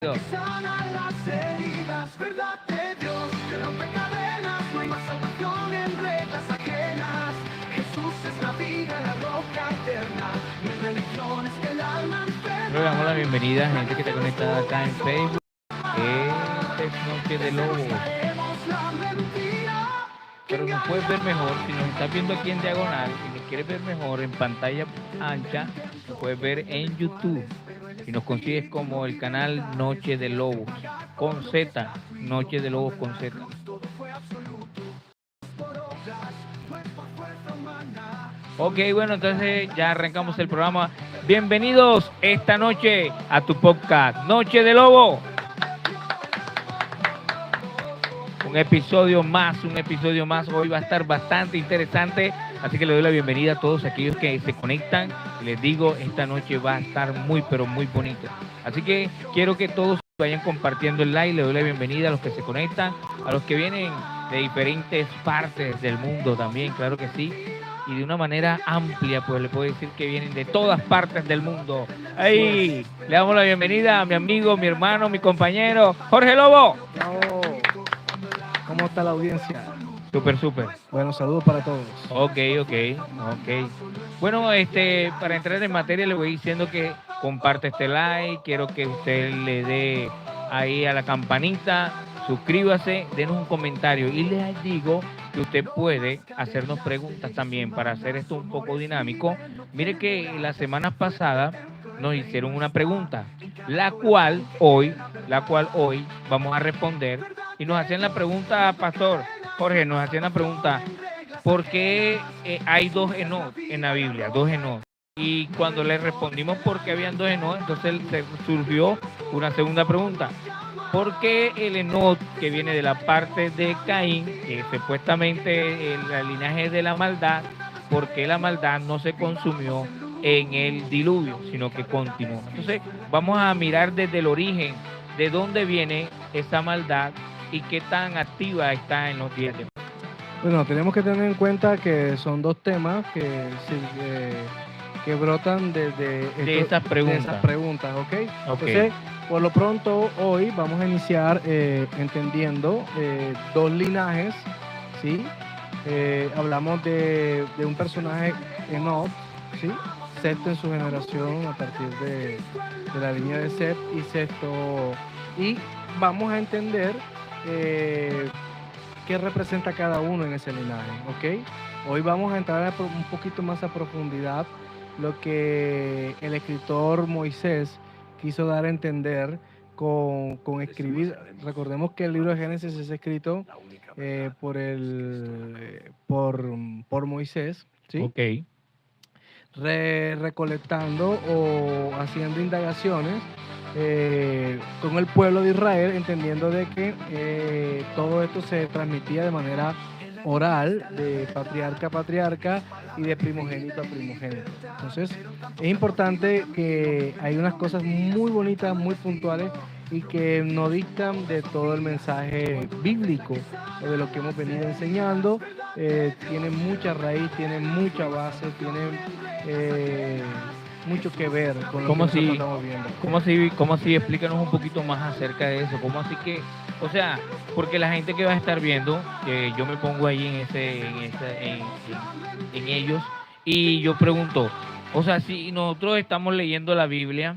Sana las heridas, verdad de Dios, que rompe cadenas, no hay más salvación en reglas ajenas. Jesús es la vida, la roca eterna, mi religión es que el alma enferma. Le damos la bienvenida a gente que está conectada acá en Facebook. Esta es Noche de Lobos. Pero nos puedes ver mejor si nos estás viendo aquí en diagonal y nos quieres ver mejor en pantalla ancha, nos puedes ver en YouTube. Y nos consigues como el canal Noche de Lobos con Z, Noche de Lobos con Z. Ok, bueno, entonces ya arrancamos el programa. Bienvenidos esta noche a tu podcast Noche de Lobo. Un episodio más. Hoy va a estar bastante interesante, así que le doy la bienvenida a todos aquellos que se conectan. Y les digo, esta noche va a estar muy, pero muy bonita. Así que quiero que todos vayan compartiendo el like. Le doy la bienvenida a los que se conectan, a los que vienen de diferentes partes del mundo también, claro que sí. Y de una manera amplia, pues le puedo decir que vienen de todas partes del mundo. Ahí le damos la bienvenida a mi amigo, mi hermano, mi compañero, Jorge Lobo. ¿Cómo está la audiencia? Súper. Bueno, saludos para todos. Ok. Bueno, para entrar en materia le voy diciendo que comparte este like, quiero que usted le dé ahí a la campanita, suscríbase, denos un comentario y les digo que usted puede hacernos preguntas también para hacer esto un poco dinámico. Mire que la semana pasada nos hicieron una pregunta, la cual hoy vamos a responder y nos hacían la pregunta, Pastor Jorge, nos hacían la pregunta, ¿por qué hay dos Enoch en la Biblia? Dos Enoch. Y cuando le respondimos por qué habían dos Enoch, entonces surgió una segunda pregunta. ¿Por qué el Enoch que viene de la parte de Caín, que supuestamente el linaje de la maldad, por qué la maldad no se consumió en el diluvio, sino que continuó? Entonces vamos a mirar desde el origen, de dónde viene esa maldad y qué tan activa está en los días de hoy. Bueno, tenemos que tener en cuenta que son dos temas que brotan de esas preguntas. ¿ok? Entonces, por lo pronto, hoy vamos a iniciar entendiendo dos linajes, ¿sí? Hablamos de un personaje Enoch, ¿sí? Sexto en su generación a partir de la línea de Set y sexto. Y vamos a entender qué representa cada uno en ese linaje, ¿ok? Hoy vamos a entrar un poquito más a profundidad lo que el escritor Moisés quiso dar a entender con escribir. Recordemos que el libro de Génesis es escrito por Moisés, ¿sí? Ok. Recolectando o haciendo indagaciones con el pueblo de Israel, entendiendo de que todo esto se transmitía de manera oral, de patriarca a patriarca y de primogénito a primogénito. Entonces, es importante que hay unas cosas muy bonitas, muy puntuales y que no dictan de todo el mensaje bíblico de lo que hemos venido enseñando. Tiene mucha raíz, tiene mucha base, tiene mucho que ver con lo que nosotros estamos viendo. ¿Cómo así? Explícanos un poquito más acerca de eso. ¿Cómo así que, o sea, porque la gente que va a estar viendo, yo me pongo ahí en ellos y yo pregunto, o sea, si nosotros estamos leyendo la Biblia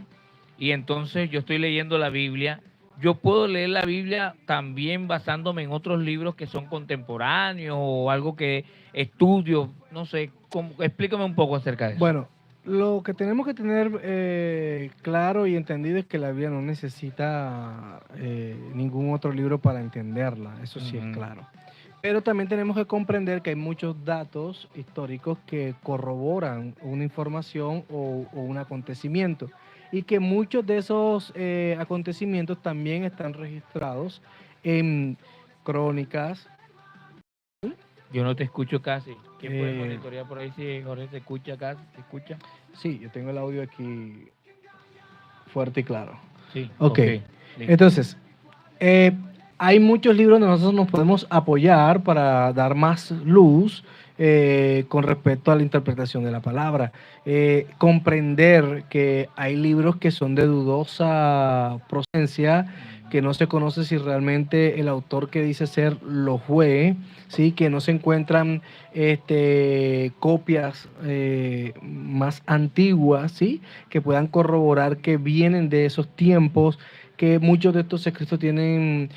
y entonces yo estoy leyendo la Biblia, yo puedo leer la Biblia también basándome en otros libros que son contemporáneos o algo que estudio, no sé, explícame un poco acerca de eso. Bueno, lo que tenemos que tener claro y entendido es que la Biblia no necesita ningún otro libro para entenderla, eso sí es claro. Pero también tenemos que comprender que hay muchos datos históricos que corroboran una información o un acontecimiento y que muchos de esos acontecimientos también están registrados en crónicas. Yo no te escucho casi. ¿Quién puede monitorear por ahí si Jorge te escucha casi? ¿Te escucha? Sí, yo tengo el audio aquí fuerte y claro. Sí. Ok. Entonces, hay muchos libros donde nosotros nos podemos apoyar para dar más luz con respecto a la interpretación de la palabra. Comprender que hay libros que son de dudosa procedencia, que no se conoce si realmente el autor que dice ser lo fue, ¿sí? Que no se encuentran copias más antiguas, ¿sí? Que puedan corroborar que vienen de esos tiempos, que muchos de estos escritos tienen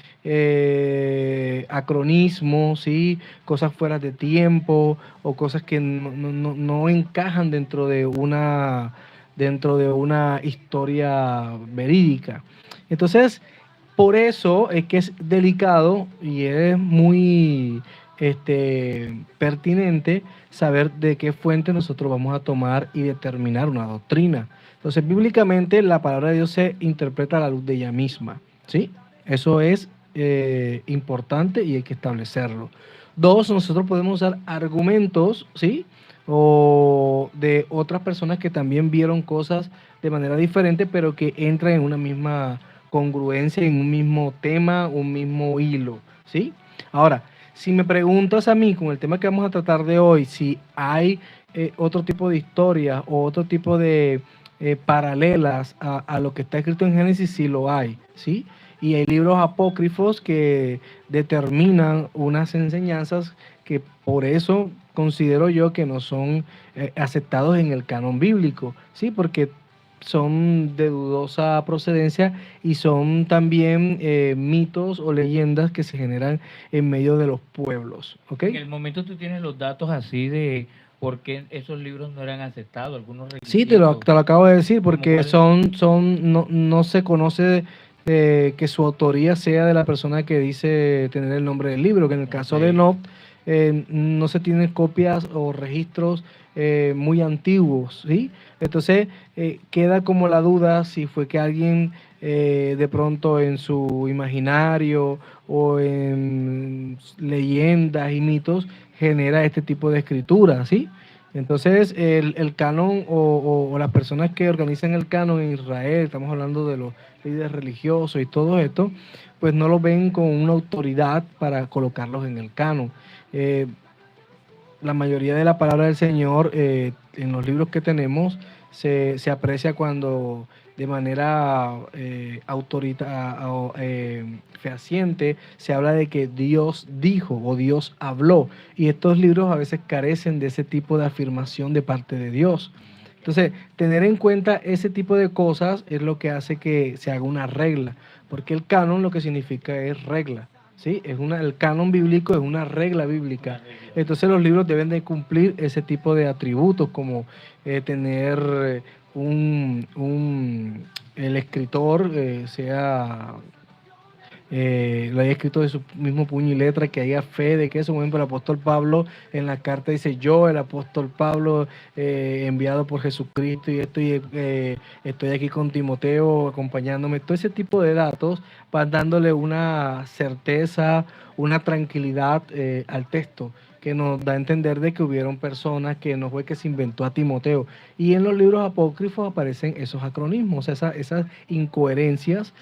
acronismos, ¿sí? Cosas fuera de tiempo o cosas que no encajan dentro de una historia verídica. Entonces, por eso es que es delicado y es muy pertinente saber de qué fuente nosotros vamos a tomar y determinar una doctrina. Entonces, bíblicamente la palabra de Dios se interpreta a la luz de ella misma, ¿sí? Eso es importante y hay que establecerlo. Dos, nosotros podemos usar argumentos, ¿sí? O de otras personas que también vieron cosas de manera diferente, pero que entran en una misma congruencia, en un mismo tema, un mismo hilo, ¿sí? Ahora, si me preguntas a mí con el tema que vamos a tratar de hoy, si hay otro tipo de historia o otro tipo de paralelas a lo que está escrito en Génesis, sí lo hay, ¿sí? Y hay libros apócrifos que determinan unas enseñanzas que por eso considero yo que no son aceptados en el canon bíblico, ¿sí? Porque son de dudosa procedencia y son también mitos o leyendas que se generan en medio de los pueblos, ¿ok? En el momento tú tienes los datos así de por qué esos libros no eran aceptados, algunos Sí, requisitos, te lo acabo de decir, como porque cuáles. no se conoce que su autoría sea de la persona que dice tener el nombre del libro, que en el caso de Ok. Enoch no se tienen copias o registros muy antiguos, ¿sí? Entonces queda como la duda si fue que alguien de pronto en su imaginario o en leyendas y mitos genera este tipo de escritura, ¿sí? Entonces, el canon o las personas que organizan el canon en Israel, estamos hablando de los líderes religiosos y todo esto, pues no lo ven con una autoridad para colocarlos en el canon. Eh, la mayoría de la palabra del Señor en los libros que tenemos se aprecia cuando de manera fehaciente se habla de que Dios dijo o Dios habló. Y estos libros a veces carecen de ese tipo de afirmación de parte de Dios. Entonces, tener en cuenta ese tipo de cosas es lo que hace que se haga una regla, porque el canon lo que significa es regla. ¿Sí? El canon bíblico es una regla bíblica. Entonces los libros deben de cumplir ese tipo de atributos, como tener el escritor sea lo haya escrito de su mismo puño y letra, que haya fe de que eso. Por ejemplo, el apóstol Pablo en la carta dice: yo, el apóstol Pablo, enviado por Jesucristo, y estoy aquí con Timoteo acompañándome. Todo ese tipo de datos van dándole una certeza, una tranquilidad al texto, que nos da a entender de que hubieron personas, que no fue que se inventó a Timoteo. Y en los libros apócrifos aparecen esos acronismos, esas incoherencias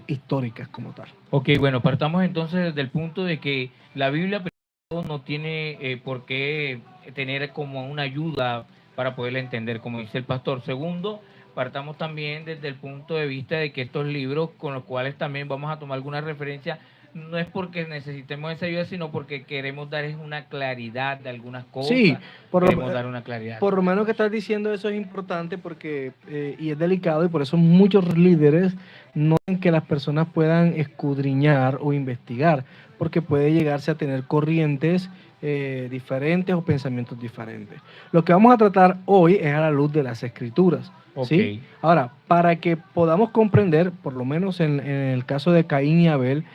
históricas como tal. Ok, bueno, partamos entonces desde el punto de que la Biblia primero no tiene por qué tener como una ayuda para poderla entender, como dice el pastor. Segundo, partamos también desde el punto de vista de que estos libros con los cuales también vamos a tomar alguna referencia, no es porque necesitemos esa ayuda, sino porque queremos dar una claridad de algunas Sí, cosas, por queremos lo, dar una claridad. por lo menos que estás diciendo eso es importante porque, y es delicado, y por eso muchos líderes no quieren que las personas puedan escudriñar o investigar, porque puede llegarse a tener corrientes diferentes o pensamientos diferentes. Lo que vamos a tratar hoy es a la luz de las escrituras, ¿sí? Ok. Ahora, para que podamos comprender, por lo menos en el caso de Caín y Abel,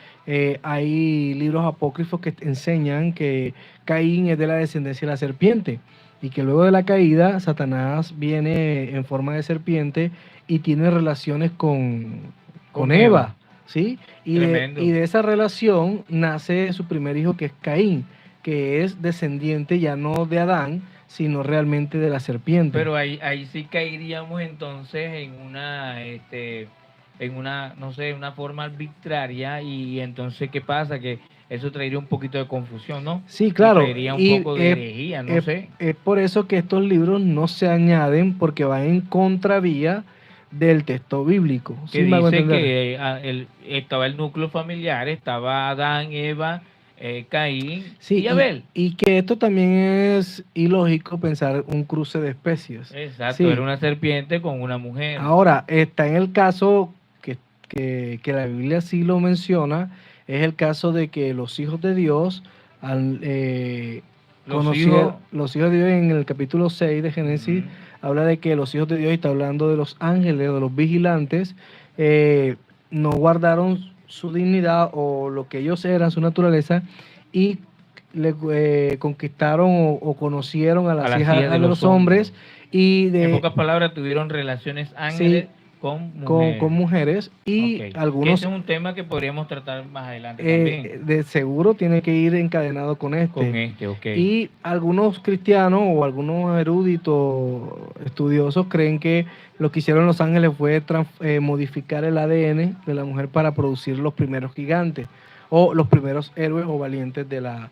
hay libros apócrifos que enseñan que Caín es de la descendencia de la serpiente y que luego de la caída Satanás viene en forma de serpiente y tiene relaciones con Eva, ¿sí? Y Tremendo. de esa relación nace su primer hijo, que es Caín, que es descendiente ya no de Adán, sino realmente de la serpiente. Pero ahí sí caeríamos entonces en una, no sé, una forma arbitraria. Y entonces, ¿qué pasa? Que eso traería un poquito de confusión, ¿no? Sí, Y claro. traería un Y poco de herejía, no sé. es por eso que estos libros no se añaden porque van en contravía del texto bíblico. Que ¿Sí me hago dice entender? que estaba el núcleo familiar, estaba Adán, Eva, Caín Sí, y Abel. y que esto también es ilógico pensar un cruce de especies. Exacto, era Sí. una serpiente con una mujer. Ahora, está en el caso que la Biblia sí lo menciona, es el caso de que los hijos de Dios, al, Los hijos, los hijos de Dios en el capítulo 6 de Génesis, ujú, habla de que los hijos de Dios, y está hablando de los ángeles, de los vigilantes, no guardaron su dignidad o lo que ellos eran, su naturaleza, y conquistaron o conocieron a a las las hijas hijas de de los los hombres, y En de pocas palabras, tuvieron relaciones sí, ángeles con con mujeres. mujeres, y Ok. Que ese algunos es un tema que podríamos tratar más adelante también. de seguro tiene que ir encadenado con Con este. este, ok. Y algunos cristianos o algunos eruditos estudiosos creen que lo que hicieron los ángeles fue modificar el ADN de la mujer para producir los primeros gigantes o los primeros héroes o valientes de la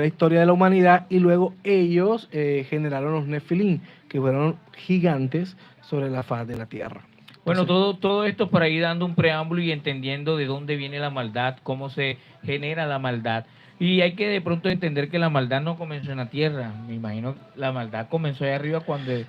historia de la humanidad, y luego ellos generaron los Nefilim, que fueron gigantes sobre la faz de la tierra. Bueno, Entonces, todo esto para ir dando un preámbulo y entendiendo de dónde viene la maldad, cómo se genera la maldad. Y hay que de pronto entender que la maldad no comenzó en la tierra. Me imagino que la maldad comenzó ahí arriba cuando el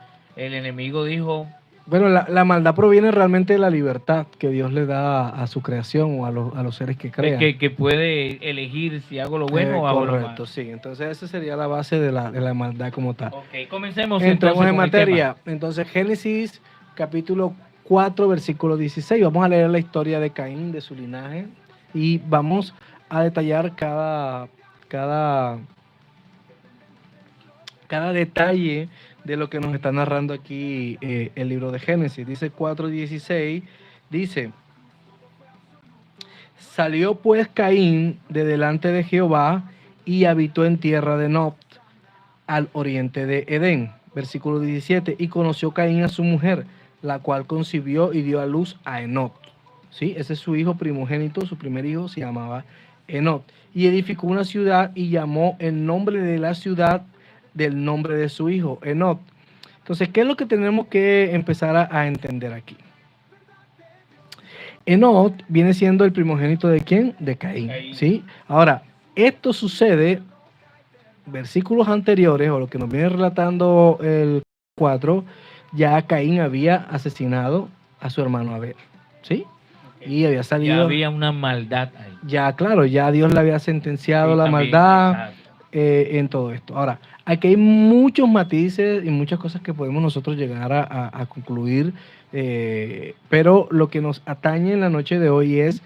enemigo dijo bueno, la maldad proviene realmente de la libertad que Dios le da a su creación o a los seres que crea. que puede elegir si hago lo bueno o hago lo Correcto, malo. sí. Entonces esa sería la base de la maldad como tal. Ok, comencemos Entremos entonces en con el tema. materia. Entonces, Génesis capítulo 4, versículo 16. Vamos a leer la historia de Caín, de su linaje, y vamos a detallar cada, cada detalle de lo que nos está narrando aquí el libro de Génesis. Dice 4:16, dice: salió pues Caín de delante de Jehová y habitó en tierra de Nod, al oriente de Edén. Versículo 17, y conoció Caín a su mujer, la cual concibió y dio a luz a Enoc. ¿Sí? Ese es su hijo primogénito, su primer hijo se llamaba Enoc. Y edificó una ciudad y llamó el nombre de la ciudad del nombre de su hijo, Enoc. Entonces, ¿qué es lo que tenemos que empezar a entender aquí? Enoc viene siendo el primogénito ¿de quién? De Caín. Caín. ¿Sí? Ahora, esto sucede, versículos anteriores, o lo que nos viene relatando el 4, ya Caín había asesinado a su hermano Abel. ¿Sí? Ok. Y había Ya salido, había una maldad ahí. ya claro, ya Dios le había sentenciado Sí, la también, maldad exacto. en todo esto. Ahora, aquí hay muchos matices y muchas cosas que podemos nosotros llegar a concluir, pero lo que nos atañe en la noche de hoy es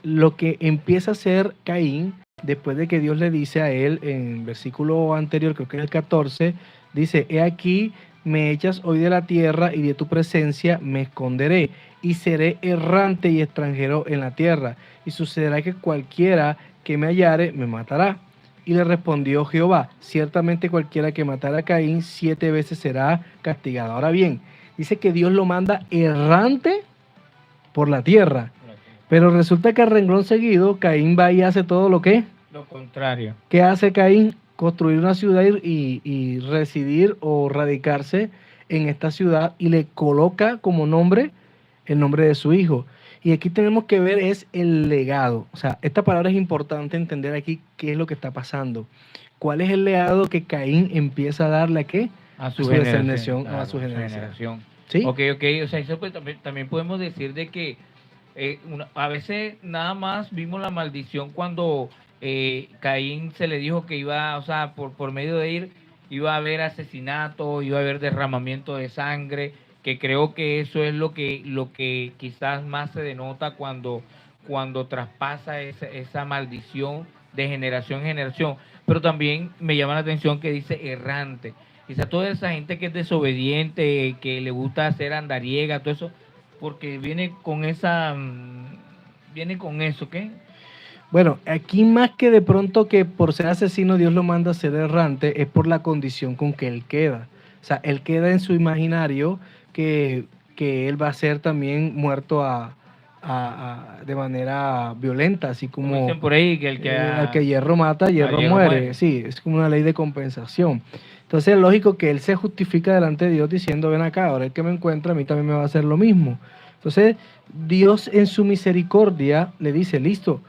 lo que empieza a hacer Caín después de que Dios le dice a él en el versículo anterior, creo que es el 14, dice: he aquí, me echas hoy de la tierra y de tu presencia me esconderé, y seré errante y extranjero en la tierra, y sucederá que cualquiera que me hallare me matará. Y le respondió Jehová: ciertamente cualquiera que matara a Caín 7 veces será castigado. Ahora bien, dice que Dios lo manda errante por la tierra, pero resulta que al renglón seguido Caín va y hace todo lo que Lo contrario. ¿qué hace Caín? Construir una ciudad y residir o radicarse en esta ciudad, y le coloca como nombre el nombre de su hijo. Y aquí tenemos que ver es el legado. O sea, esta palabra es importante entender aquí qué es lo que está pasando. ¿Cuál es el legado que Caín empieza a darle a qué? A su generación, claro, a su generación. ¿Sí? Ok, o sea, eso pues, también podemos decir de que a veces nada más vimos la maldición cuando Caín se le dijo que iba, o sea, por medio de ir, iba a haber asesinato, iba a haber derramamiento de sangre, que creo que eso es lo que quizás más se denota cuando traspasa esa maldición de generación en generación. Pero también me llama la atención que dice errante. Quizá toda esa gente que es desobediente, que le gusta hacer andariega, todo eso, porque viene con viene con eso, ¿qué? Bueno, aquí más que de pronto que por ser asesino Dios lo manda a ser errante, es por la condición con que él queda. O sea, él queda en su imaginario que él va a ser también muerto de manera violenta, así Como como dicen por ahí, que el que al que hierro mata, hierro hierro muere. muere. Sí, es como una ley de compensación. Entonces es lógico que él se justifica delante de Dios diciendo, ven acá, ahora el que me encuentra a mí también me va a hacer lo mismo. Entonces Dios en su misericordia le dice, listo,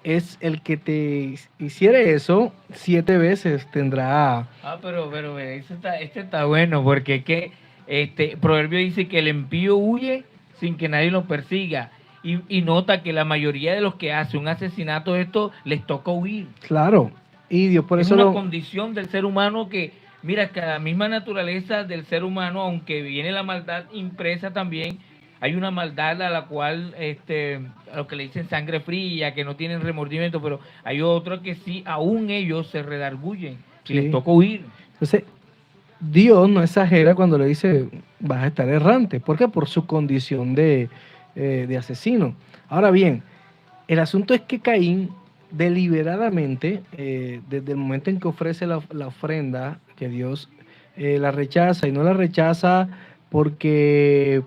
es el que te hiciere eso 7 veces tendrá. Pero este está bueno, porque es que Proverbio dice que el impío huye sin que nadie lo persiga. Y nota que la mayoría de los que hacen un asesinato, esto les toca huir. Claro, y Dios por Es eso una lo... condición del ser humano que, mira, que la misma naturaleza del ser humano, aunque viene la maldad impresa también, hay una maldad a la cual, a lo que le dicen sangre fría, que no tienen remordimiento, pero hay otra que sí, aún ellos se redargullen y les Sí. toca huir. Entonces, Dios no exagera cuando le dice, vas a estar errante. ¿Por qué? Por su condición de asesino. Ahora bien, el asunto es que Caín deliberadamente, desde el momento en que ofrece la ofrenda, que Dios la rechaza y no la rechaza porque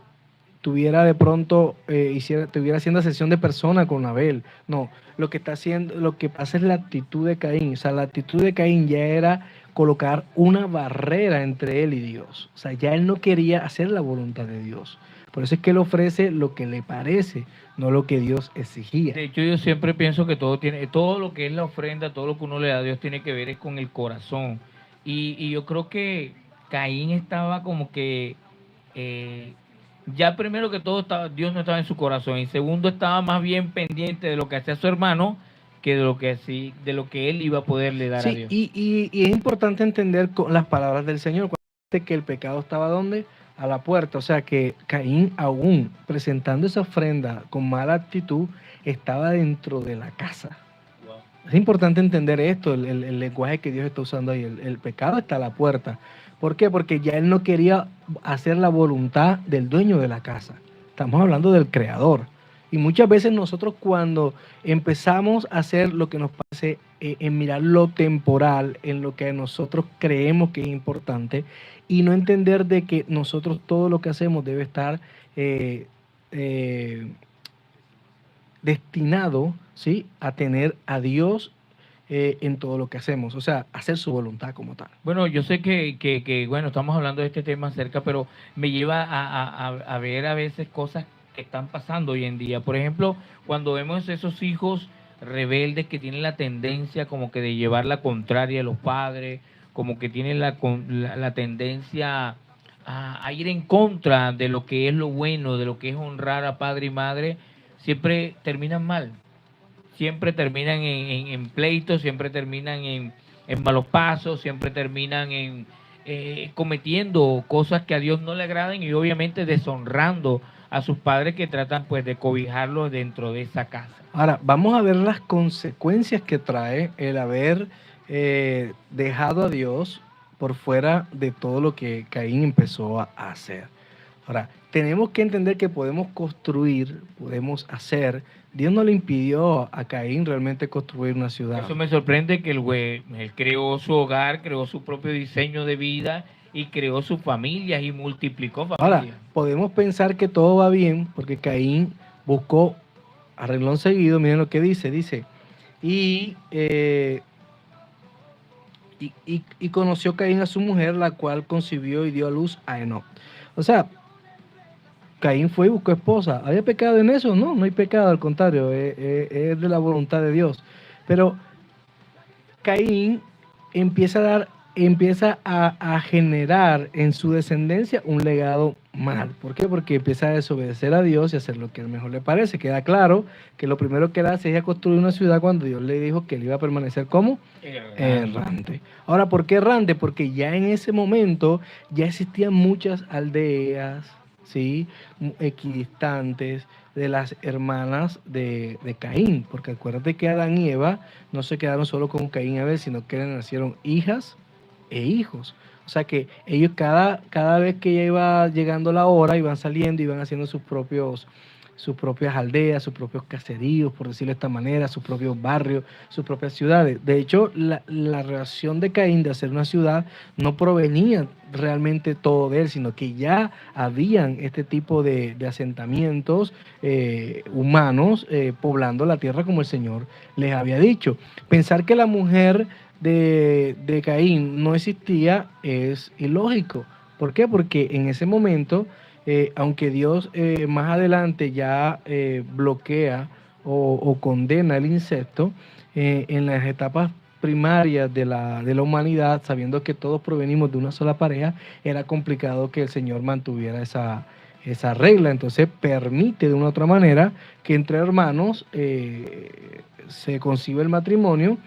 tuviera de pronto, estuviera haciendo asesión de persona con Abel. No, lo que está haciendo, lo que pasa es la actitud de Caín. O sea, la actitud de Caín ya era colocar una barrera entre él y Dios. O sea, ya él no quería hacer la voluntad de Dios. Por eso es que él ofrece lo que le parece, no lo que Dios exigía. De hecho, yo siempre pienso que todo lo que es la ofrenda, todo lo que uno le da a Dios tiene que ver es con el corazón. Y yo creo que Caín estaba como que eh, ya primero que todo Dios no estaba en su corazón, y segundo estaba más bien pendiente de lo que hacía su hermano que de lo que él iba a poderle dar a Sí, Dios. y es importante entender con las palabras del Señor, cuando dice que el pecado estaba ¿dónde? A la puerta. O sea que Caín, aún presentando esa ofrenda con mala actitud, estaba dentro de la casa. Wow. Es importante entender esto, el lenguaje que Dios está usando ahí. El pecado está a la puerta. ¿Por qué? Porque ya él no quería hacer la voluntad del dueño de la casa. Estamos hablando del creador. Y muchas veces nosotros cuando empezamos a hacer lo que nos parece, en mirar lo temporal, en lo que nosotros creemos que es importante, y no entender de que nosotros todo lo que hacemos debe estar eh, eh, destinado, ¿sí?, a tener a Dios en todo lo que hacemos, o sea, hacer su voluntad como tal. Bueno, yo sé bueno, estamos hablando de este tema cerca, pero me lleva a ver a veces cosas que están pasando hoy en día. Por ejemplo, cuando vemos esos hijos rebeldes que tienen la tendencia como que de llevar la contraria a los padres, como que tienen la tendencia a ir en contra de lo que es lo bueno, de lo que es honrar a padre y madre, siempre terminan mal, siempre terminan en pleitos, siempre terminan en malos pasos, siempre terminan cometiendo cosas que a Dios no le agradan, y obviamente deshonrando a sus padres, que tratan pues de cobijarlos dentro de esa casa. Ahora, vamos a ver las consecuencias que trae el haber dejado a Dios por fuera de todo lo que Caín empezó a hacer. Ahora, tenemos que entender que podemos construir, podemos hacer. Dios no le impidió a Caín realmente construir una ciudad. Eso me sorprende, que él creó su hogar, creó su propio diseño de vida y creó su familia y multiplicó Ahora, familia. podemos pensar que todo va bien porque Caín buscó a renglón seguido, miren lo que dice, y conoció Caín a su mujer, la cual concibió y dio a luz a Enoc. O sea, Caín fue y buscó esposa. ¿Había pecado en eso? No, no hay pecado, al contrario, es de la voluntad de Dios. Pero Caín empieza a generar en su descendencia un legado mal. ¿Por qué? Porque empieza a desobedecer a Dios y a hacer lo que a él mejor le parece. Queda claro que lo primero que él hace es ir a construir una ciudad cuando Dios le dijo que él iba a permanecer como errante. Ahora, ¿por qué errante? Porque ya en ese momento ya existían muchas aldeas, ¿sí?, equidistantes de las hermanas de Caín, porque acuérdate que Adán y Eva no se quedaron solo con Caín y Abel, sino que le nacieron hijas e hijos. O sea que ellos cada vez que ya iba llegando la hora, iban saliendo, iban haciendo sus propias aldeas, sus propios caseríos, por decirlo de esta manera, sus propios barrios, sus propias ciudades. De hecho, la reacción de Caín de hacer una ciudad no provenía realmente todo de él, sino que ya habían este tipo de asentamientos humanos poblando la tierra como el Señor les había dicho. Pensar que la mujer de Caín no existía es ilógico. ¿Por qué? Porque en ese momento, aunque Dios más adelante ya bloquea o condena el incesto, en las etapas primarias de la humanidad, sabiendo que todos provenimos de una sola pareja, era complicado que el Señor mantuviera esa regla. Entonces permite de una u otra manera que entre hermanos se concibe el matrimonio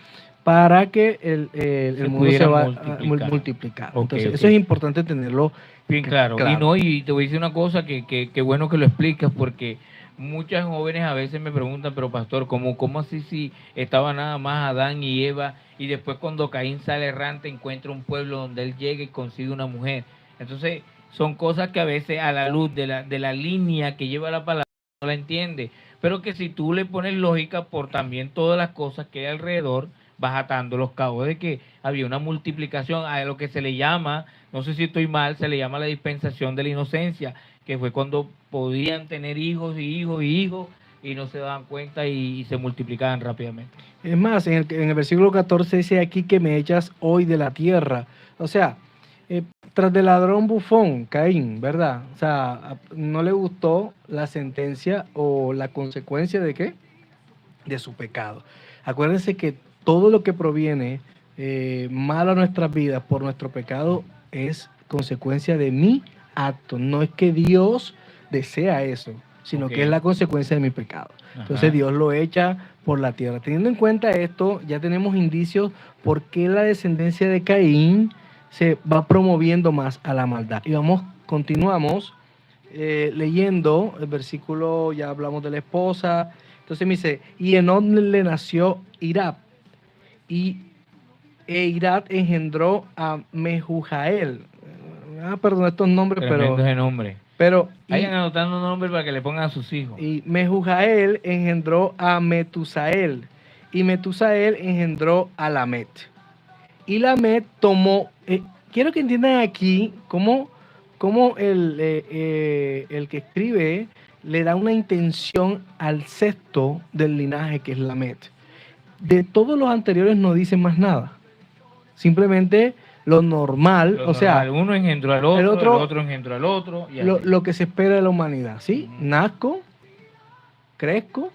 para que el mundo se va a multiplicar. Ok, Entonces, ok. eso es importante tenerlo Bien claro. claro. Y no, y te voy a decir una cosa que bueno que lo explicas, porque muchas jóvenes a veces me preguntan, pero pastor, ¿cómo así si estaba nada más Adán y Eva y después cuando Caín sale errante encuentra un pueblo donde él llega y consigue una mujer? Entonces, son cosas que a veces a la luz de la línea que lleva la palabra no la entiende, pero que si tú le pones lógica por también todas las cosas que hay alrededor, vas atando los cabos de que había una multiplicación a lo que se le llama, no sé si estoy mal, se le llama la dispensación de la inocencia, que fue cuando podían tener hijos y hijos y hijos y no se daban cuenta y se multiplicaban rápidamente. Es más, en el versículo 14 dice aquí que me echas hoy de la tierra. O sea, tras del ladrón bufón, Caín, ¿verdad? O sea, no le gustó la sentencia o la consecuencia de ¿qué? De su pecado. Acuérdense que todo lo que proviene malo a nuestras vidas por nuestro pecado es consecuencia de mi acto. No es que Dios desea eso, sino Ok. que es la consecuencia de mi pecado. Entonces Ajá. Dios lo echa por la tierra. Teniendo en cuenta esto, ya tenemos indicios por qué la descendencia de Caín se va promoviendo más a la maldad. Y continuamos leyendo el versículo, ya hablamos de la esposa. Entonces me dice, y Enón le nació Irad, y Irad engendró a Mehujael. Perdón estos nombres, Tremendo ese nombre. pero Vayan anotando nombres para que le pongan a sus hijos. y Mehujael engendró a Metusael, y Metusael engendró a Lamet. Y Lamet tomó, quiero que entiendan aquí cómo el que escribe le da una intención al sexto del linaje que es Lamet. De todos los anteriores no dice más nada. Simplemente lo normal, o sea, uno engendró al otro, el otro engendró al otro. Y lo que se espera de la humanidad, ¿sí? Nazco, crezco,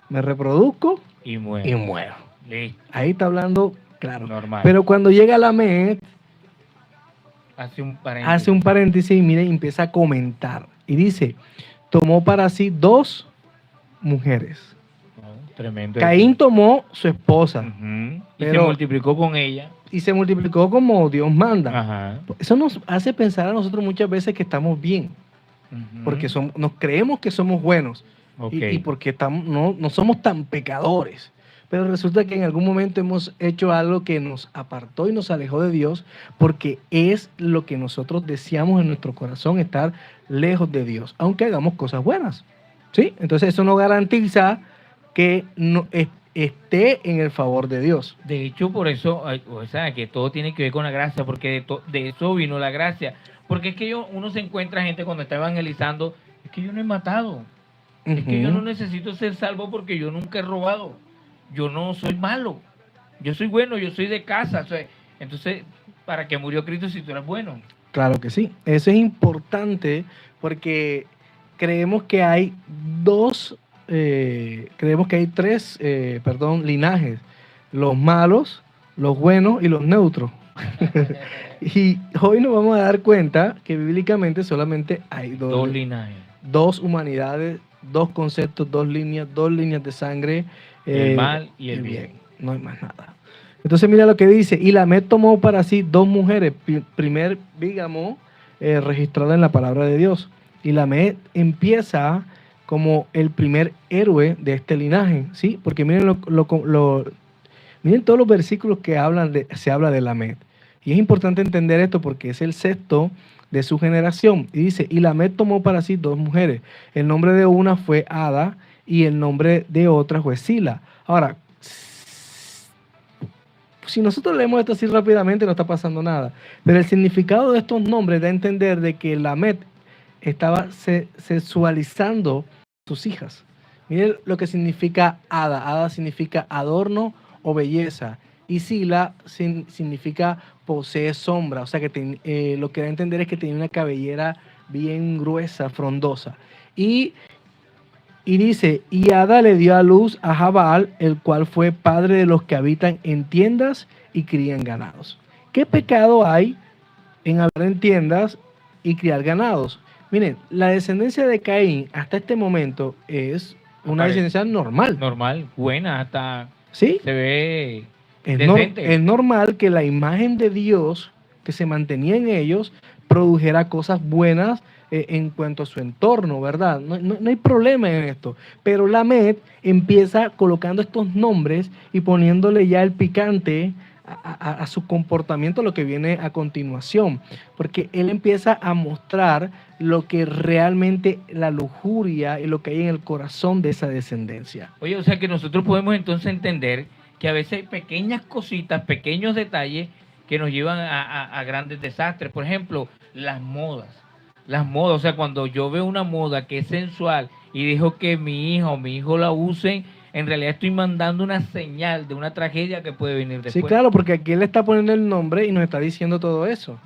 me reproduzco y muero. y muero. Listo. Ahí está hablando, claro. Normal. Pero cuando llega Lamet, Hace un paréntesis. hace un paréntesis y mire, empieza a comentar. Y dice, tomó para sí 2 mujeres. No, tremendo. Caín tomó su esposa. Y pero- se multiplicó con ella. Y se multiplicó como Dios manda. Ajá. Eso nos hace pensar a nosotros muchas veces que estamos bien, Ujú. porque nos creemos que somos buenos Ok. y porque no somos tan pecadores. Pero resulta que en algún momento hemos hecho algo que nos apartó y nos alejó de Dios, porque es lo que nosotros deseamos en nuestro corazón, estar lejos de Dios, aunque hagamos cosas buenas. ¿Sí? Entonces eso no garantiza que no esté en el favor de Dios. De hecho, por eso, o sea, que todo tiene que ver con la gracia, porque de eso vino la gracia. Porque es que uno se encuentra gente cuando está evangelizando, es que yo no he matado, es que yo no necesito ser salvo porque yo nunca he robado, yo no soy malo, yo soy bueno, yo soy de casa. O sea, entonces, ¿para qué murió Cristo si tú eres bueno? Claro que sí. Eso es importante porque creemos que hay tres linajes: los malos, los buenos y los neutros. Y hoy nos vamos a dar cuenta que bíblicamente solamente hay Dos linajes. 2 humanidades, 2 conceptos, 2 líneas de sangre. El mal y el bien. No hay más nada. Entonces mira lo que dice, y Lamet tomó para sí 2 mujeres, primer bígamo registrado en la palabra de Dios. Y Lamet empieza como el primer héroe de este linaje, ¿sí? Porque miren miren todos los versículos que se habla de Lamet. Y es importante entender esto porque es el sexto de su generación. Y dice, y Lamet tomó para sí 2 mujeres. El nombre de una fue Ada y el nombre de otra fue Sila. Ahora, si nosotros leemos esto así rápidamente no está pasando nada. Pero el significado de estos nombres da a entender de que Lamet estaba sexualizando a sus hijas. Miren lo que significa Ada. Ada significa adorno o belleza. Y Sila significa posee sombra. O sea que lo que da a entender es que tenía una cabellera bien gruesa, frondosa. Y dice, y Ada le dio a luz a Jabal, el cual fue padre de los que habitan en tiendas y crían ganados. ¿Qué pecado hay en habitar en tiendas y criar ganados? Miren, la descendencia de Caín hasta este momento es una descendencia normal. Normal, buena, hasta ¿Sí? se ve Es normal que la imagen de Dios que se mantenía en ellos produjera cosas buenas en cuanto a su entorno, ¿verdad? No hay problema en esto. Pero Lamet empieza colocando estos nombres y poniéndole ya el picante a su comportamiento, lo que viene a continuación. Porque él empieza a mostrar lo que realmente la lujuria y lo que hay en el corazón de esa descendencia. Oye, o sea que nosotros podemos entonces entender que a veces hay pequeñas cositas, pequeños detalles que nos llevan a grandes desastres. Por ejemplo, las modas. Las modas, o sea, cuando yo veo una moda que es sensual y dejo que mi hija o mi hijo la usen, en realidad estoy mandando una señal de una tragedia que puede venir después. Sí, claro, porque aquí él está poniendo el nombre y nos está diciendo todo eso.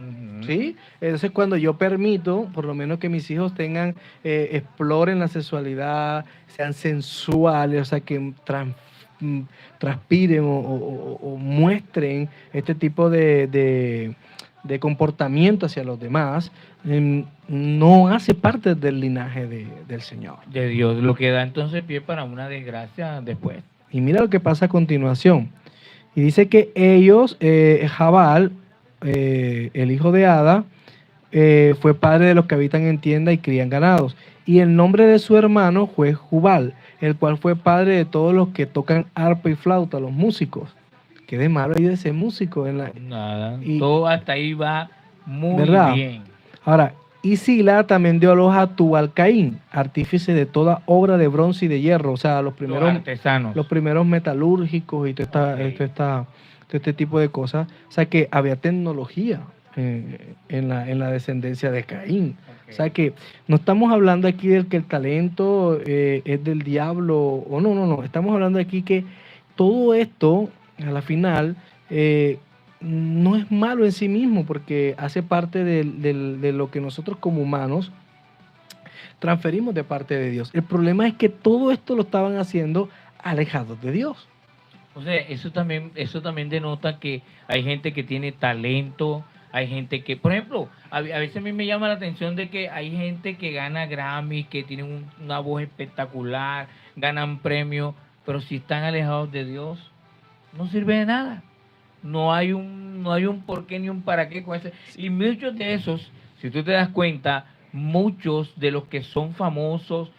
¿Sí? Entonces, cuando yo permito, por lo menos que mis hijos tengan, exploren la sexualidad, sean sensuales, o sea, que transpiren o muestren este tipo de comportamiento hacia los demás, no hace parte del linaje del Señor. De Dios, lo que da entonces pie para una desgracia después. Y mira lo que pasa a continuación. Y dice que ellos, Jabal, el hijo de Ada, fue padre de los que habitan en tienda y crían ganados. Y el nombre de su hermano fue Jubal, el cual fue padre de todos los que tocan arpa y flauta, los músicos. ¿Qué de malo hay de ser músico? Nada, todo hasta ahí va muy ¿verdad? bien. Ahora, y Sila también dio a luz a Tubal-Caín, artífice de toda obra de bronce y de hierro, o sea, los primeros metalúrgicos y todo este tipo de cosas. O sea, que había tecnología en la descendencia de Caín. Okay. O sea, que no estamos hablando aquí del que el talento es del diablo, o no. Estamos hablando aquí que todo esto, a la final, no es malo en sí mismo porque hace parte de lo que nosotros como humanos transferimos de parte de Dios. El problema es que todo esto lo estaban haciendo alejados de Dios. O sea, eso también denota que hay gente que tiene talento, hay gente que, por ejemplo, a veces a mí me llama la atención de que hay gente que gana Grammy, que tienen una voz espectacular, ganan premios, pero si están alejados de Dios, no sirve de nada. No hay un por qué ni un para qué con ese. Y muchos de esos, si tú te das cuenta, muchos de los que son famosos,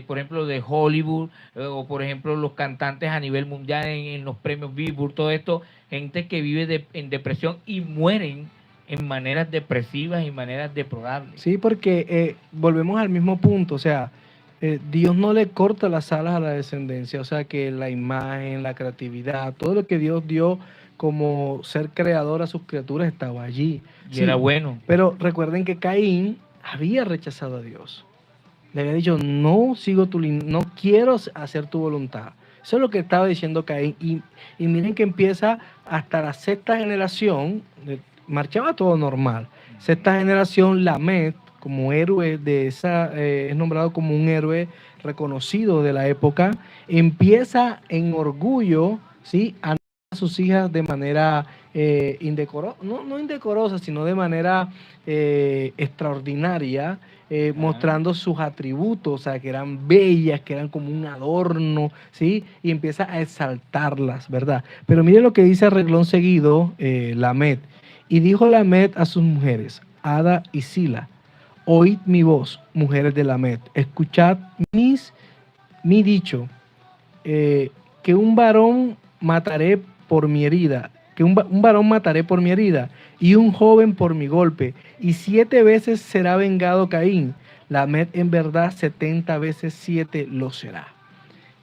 por ejemplo, de Hollywood, o por ejemplo, los cantantes a nivel mundial en los premios Billboard, todo esto, gente que vive en depresión y mueren en maneras depresivas y maneras deplorables. Sí, porque volvemos al mismo punto, o sea, Dios no le corta las alas a la descendencia, o sea que la imagen, la creatividad, todo lo que Dios dio como ser creador a sus criaturas estaba allí. Y sí, era bueno. Pero recuerden que Caín había rechazado a Dios. Le había dicho, no quiero hacer tu voluntad. Eso es lo que estaba diciendo Caín. Y miren que empieza hasta la sexta generación, marchaba todo normal. Sexta generación, Lamet, como héroe de esa, es nombrado como un héroe reconocido de la época, empieza en orgullo, ¿sí?, a sus hijas de manera indecorosa, no indecorosa, sino de manera extraordinaria, mostrando sus atributos, o sea, que eran bellas, que eran como un adorno, ¿sí? Y empieza a exaltarlas, ¿verdad? Pero miren lo que dice a renglón seguido Lamet. Y dijo Lamet a sus mujeres, Ada y Sila, oíd mi voz, mujeres de Lamet, escuchad mi dicho, que un varón mataré por mi herida, que un varón mataré por mi herida y un joven por mi golpe, y 7 veces será vengado Caín. Lamed en verdad 70 veces 7 lo será.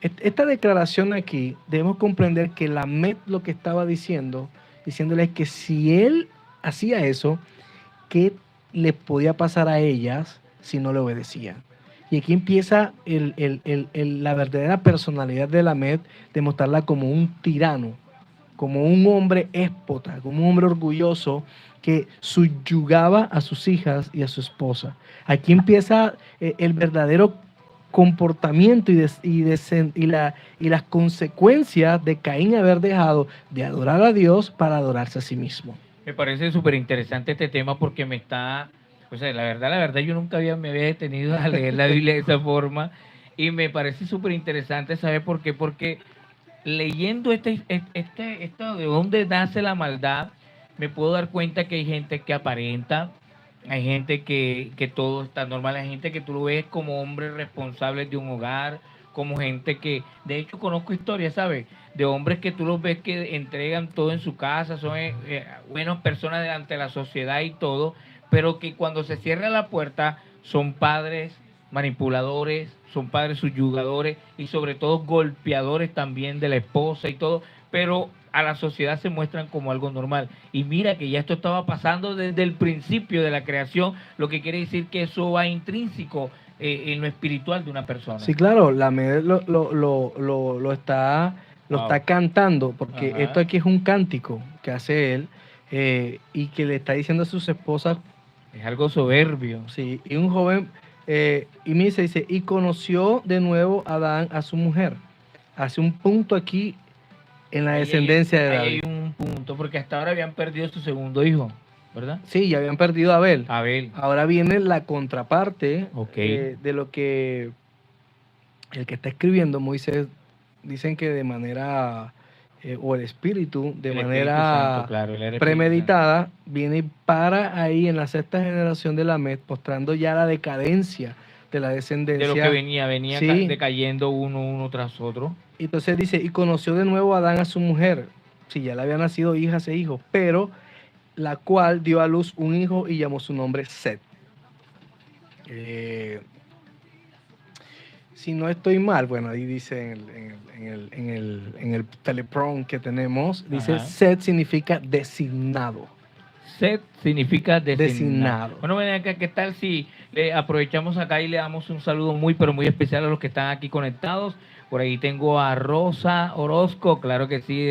Esta declaración aquí debemos comprender que Lamed lo que estaba diciéndole es que si él hacía eso, ¿qué le podía pasar a ellas si no le obedecían? Y aquí empieza la verdadera personalidad de Lamed, de mostrarla como un tirano, como un hombre éspota, como un hombre orgulloso que subyugaba a sus hijas y a su esposa. Aquí empieza el verdadero comportamiento y las consecuencias de Caín haber dejado de adorar a Dios para adorarse a sí mismo. Me parece súper interesante este tema porque o sea, la verdad, yo nunca me había detenido a leer la Biblia de esa forma y me parece súper interesante saber por qué, porque leyendo esto de dónde nace la maldad, me puedo dar cuenta que hay gente que aparenta, hay gente que todo está normal, hay gente que tú lo ves como hombres responsables de un hogar, como gente que, de hecho conozco historias, ¿sabes? De hombres que tú los ves que entregan todo en su casa, son buenas personas delante de la sociedad y todo, pero que cuando se cierra la puerta son padres manipuladores, son padres subyugadores y sobre todo golpeadores también de la esposa y todo, pero a la sociedad se muestran como algo normal. Y mira que ya esto estaba pasando desde el principio de la creación, lo que quiere decir que eso va intrínseco en lo espiritual de una persona. Sí, claro, Lamed lo está cantando, porque Ajá. esto aquí es un cántico que hace él y que le está diciendo a sus esposas. Es algo soberbio. Sí, y un joven, y me dice, y conoció de nuevo Adán a su mujer. Hace un punto aquí en la descendencia de David. Ahí hay un punto, porque hasta ahora habían perdido su segundo hijo, ¿verdad? Sí, ya habían perdido a Abel. Abel. Ahora viene la contraparte Okay. de lo que el que está escribiendo Moisés, dicen que de manera, o el Espíritu, de El manera Espíritu Santo, claro, él era premeditada, viene y para ahí en la sexta generación de Lamed, mostrando ya la decadencia de la descendencia. de lo que venía Sí. decayendo uno tras otro. Entonces dice, y conoció de nuevo a Adán a su mujer, si ya le había nacido hijas e hijos, pero la cual dio a luz un hijo y llamó su nombre Set. Si no estoy mal, bueno, ahí dice en el telepron que tenemos, dice Ajá. Set significa designado. Set significa designado. Designado. Bueno, ven acá, ¿qué tal si aprovechamos acá y le damos un saludo muy, pero muy especial a los que están aquí conectados? Por ahí tengo a Rosa Orozco, claro que sí,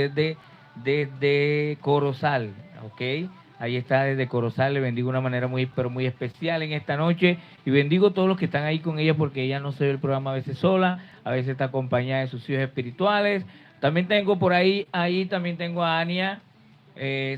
desde Corozal, ¿ok? Ahí está desde Corozal, le bendigo de una manera muy, pero muy especial en esta noche y bendigo a todos los que están ahí con ella porque ella no se ve el programa a veces sola, a veces está acompañada de sus hijos espirituales. También tengo por ahí también tengo a Ania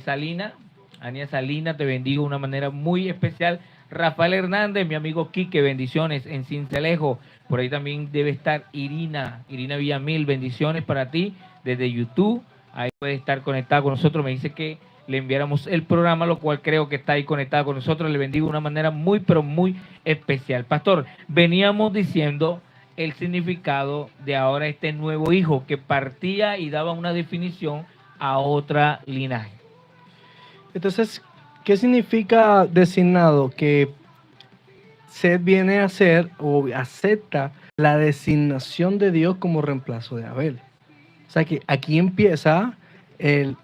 Salina. Ania Salina, te bendigo de una manera muy especial. Rafael Hernández, mi amigo Quique, bendiciones en Cincelejo. Por ahí también debe estar Irina Villamil, bendiciones para ti desde YouTube. Ahí puede estar conectada con nosotros. Me dice que le enviáramos el programa, lo cual creo que está ahí conectada con nosotros. Le bendigo de una manera muy, pero muy especial. Pastor, veníamos diciendo el significado de ahora este nuevo hijo que partía y daba una definición a otra linaje. Entonces, ¿qué significa designado? Que Set viene a ser o acepta la designación de Dios como reemplazo de Abel. O sea que aquí empieza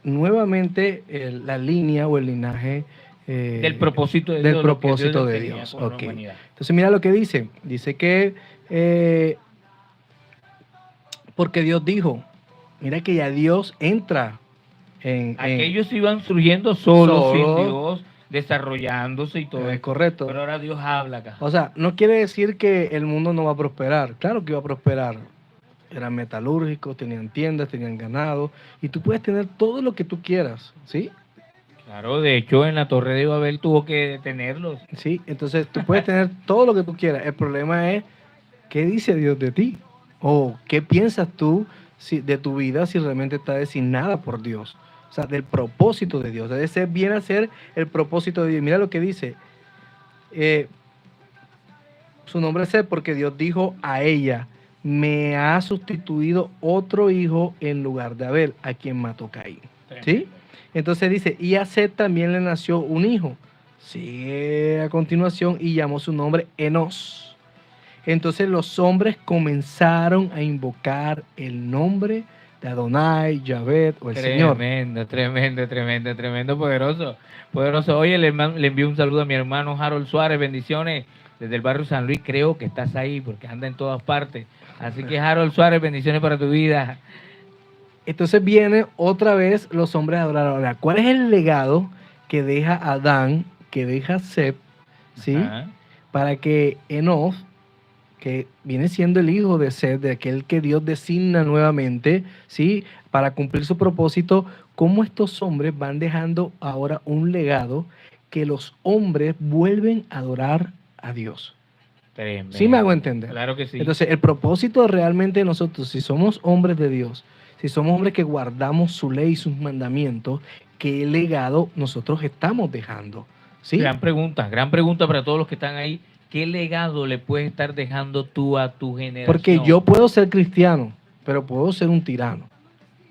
nuevamente la línea o el linaje del propósito de del Dios. Propósito de Dios. Okay. Entonces mira lo que dice. Dice que porque Dios dijo, mira que ya Dios entra aquellos iban surgiendo solos, sin Dios, desarrollándose y todo. Es correcto. Pero ahora Dios habla acá. O sea, no quiere decir que el mundo no va a prosperar. Claro que va a prosperar. Eran metalúrgicos, tenían tiendas, tenían ganado. Y tú puedes tener todo lo que tú quieras, ¿sí? Claro, de hecho en la Torre de Babel tuvo que detenerlos. Sí, entonces tú puedes tener todo lo que tú quieras. El problema es, ¿qué dice Dios de ti? O ¿qué piensas tú de tu vida si realmente está designada por Dios? O sea, del propósito de Dios. Ese viene a ser el propósito de Dios. Mira lo que dice. Su nombre es Set porque Dios dijo a ella, me ha sustituido otro hijo en lugar de Abel, a quien mató Caín. ¿Sí? Entonces dice, y a Set también le nació un hijo. Sigue a continuación y llamó su nombre Enos. Entonces los hombres comenzaron a invocar el nombre de Adonai, Yahvé o el Señor. Tremendo, tremendo, tremendo, tremendo, poderoso, poderoso. Oye, le envío un saludo a mi hermano Harold Suárez, bendiciones desde el barrio San Luis, creo que estás ahí porque anda en todas partes. Así que Harold Suárez, bendiciones para tu vida. Entonces viene otra vez los hombres a adorar. Ahora, ¿cuál es el legado que deja Adán, que deja Seth, ¿sí? Ajá. Para que Enos, que viene siendo el hijo de Seth, de aquel que Dios designa nuevamente, ¿sí? Para cumplir su propósito, cómo estos hombres van dejando ahora un legado que los hombres vuelven a adorar a Dios. Tremendo. ¿Sí me hago entender? Claro que sí. Entonces, el propósito realmente de nosotros, si somos hombres de Dios, si somos hombres que guardamos su ley y sus mandamientos, ¿qué legado nosotros estamos dejando? ¿Sí? Gran pregunta para todos los que están ahí. ¿Qué legado le puedes estar dejando tú a tu generación? Porque yo puedo ser cristiano, pero puedo ser un tirano.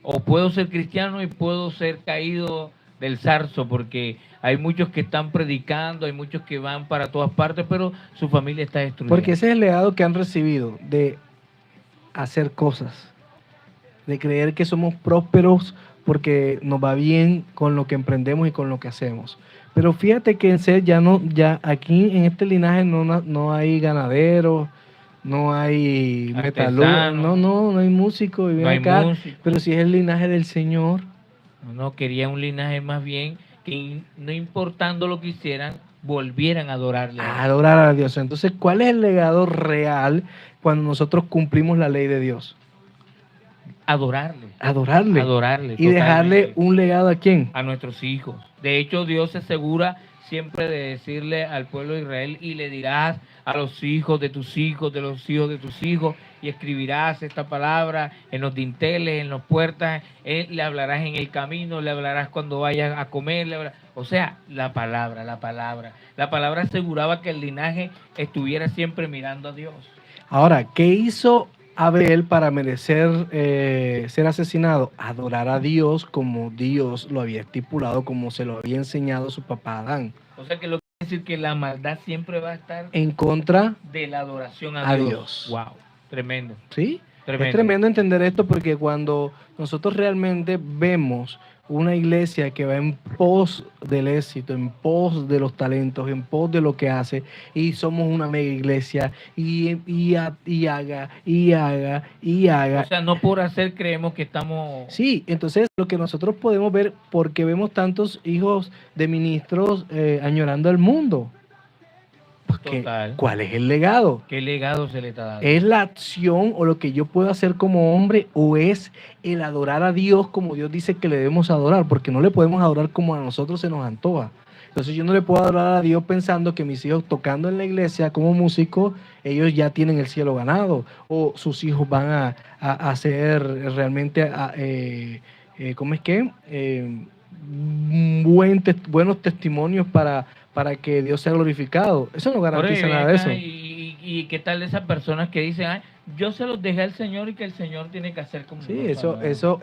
O puedo ser cristiano y puedo ser caído del zarzo, porque hay muchos que están predicando, hay muchos que van para todas partes, pero su familia está destruida. Porque ese es el legado que han recibido de hacer cosas, de creer que somos prósperos porque nos va bien con lo que emprendemos y con lo que hacemos. Pero fíjate que en Seth ya aquí en este linaje no hay ganaderos, no hay metalúrgicos, no hay músicos, No hay músico. pero si es el linaje del Señor. No, quería un linaje más bien que no importando lo que hicieran, volvieran a adorarle. A adorar a Dios. Entonces, ¿cuál es el legado real cuando nosotros cumplimos la ley de Dios? Adorarle. Adorarle. Adorarle. Y dejarle totalmente. un legado a quién? A nuestros hijos. De hecho, Dios se asegura siempre de decirle al pueblo de Israel, y le dirás a los hijos, de los hijos de tus hijos, y escribirás esta palabra en los dinteles, en las puertas, le hablarás en el camino, le hablarás cuando vayas a comer, o sea, la palabra. La palabra aseguraba que el linaje estuviera siempre mirando a Dios. Ahora, ¿qué hizo Abel para merecer ser asesinado? Adorar a Dios como Dios lo había estipulado, como se lo había enseñado su papá Adán. O sea que lo que quiere decir que la maldad siempre va a estar en contra de la adoración a Dios. Wow, tremendo. ¿Sí? Tremendo. Es tremendo entender esto porque cuando nosotros realmente vemos una iglesia que va en pos del éxito, en pos de los talentos, en pos de lo que hace, y somos una mega iglesia, y haga. O sea, no por hacer creemos que estamos... Sí, entonces lo que nosotros podemos ver, porque vemos tantos hijos de ministros añorando el mundo. Porque, Total. ¿cuál es el legado? ¿Qué legado se le está dando? ¿Es la acción o lo que yo puedo hacer como hombre, o es el adorar a Dios como Dios dice que le debemos adorar? Porque no le podemos adorar como a nosotros se nos antoja. Entonces yo no le puedo adorar a Dios pensando que mis hijos tocando en la iglesia como músicos, ellos ya tienen el cielo ganado, o sus hijos van a ser realmente, ¿cómo es que? Buenos testimonios para que Dios sea glorificado. Eso no garantiza nada de eso. ¿Y qué tal de esas personas que dicen, ay, yo se los dejé al Señor y que el Señor tiene que hacer como Sí, eso,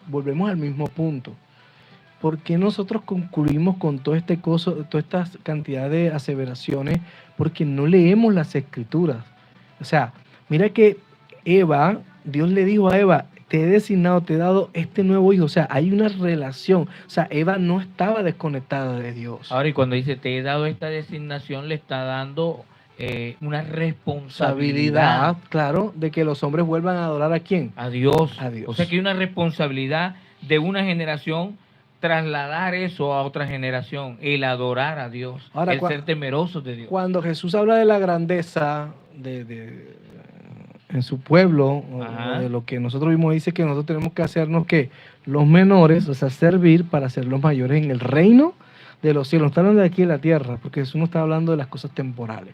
volvemos al mismo punto. ¿Por qué nosotros concluimos con toda esta cantidad de aseveraciones? Porque no leemos las escrituras. O sea, mira que Dios le dijo a Eva, te he designado, te he dado este nuevo hijo. O sea, hay una relación. O sea, Eva no estaba desconectada de Dios. Ahora, y cuando dice, te he dado esta designación, le está dando una responsabilidad. Claro, de que los hombres vuelvan a adorar ¿a quién? A Dios. A Dios. O sea, que hay una responsabilidad de una generación trasladar eso a otra generación, el adorar a Dios, ahora, el ser temerosos de Dios. Cuando Jesús habla de la grandeza en su pueblo, o de lo que nosotros vimos, dice que nosotros tenemos que hacernos que los menores, o sea, servir para ser los mayores en el reino de los cielos. No está hablando de aquí en la tierra, porque Jesús no está hablando de las cosas temporales.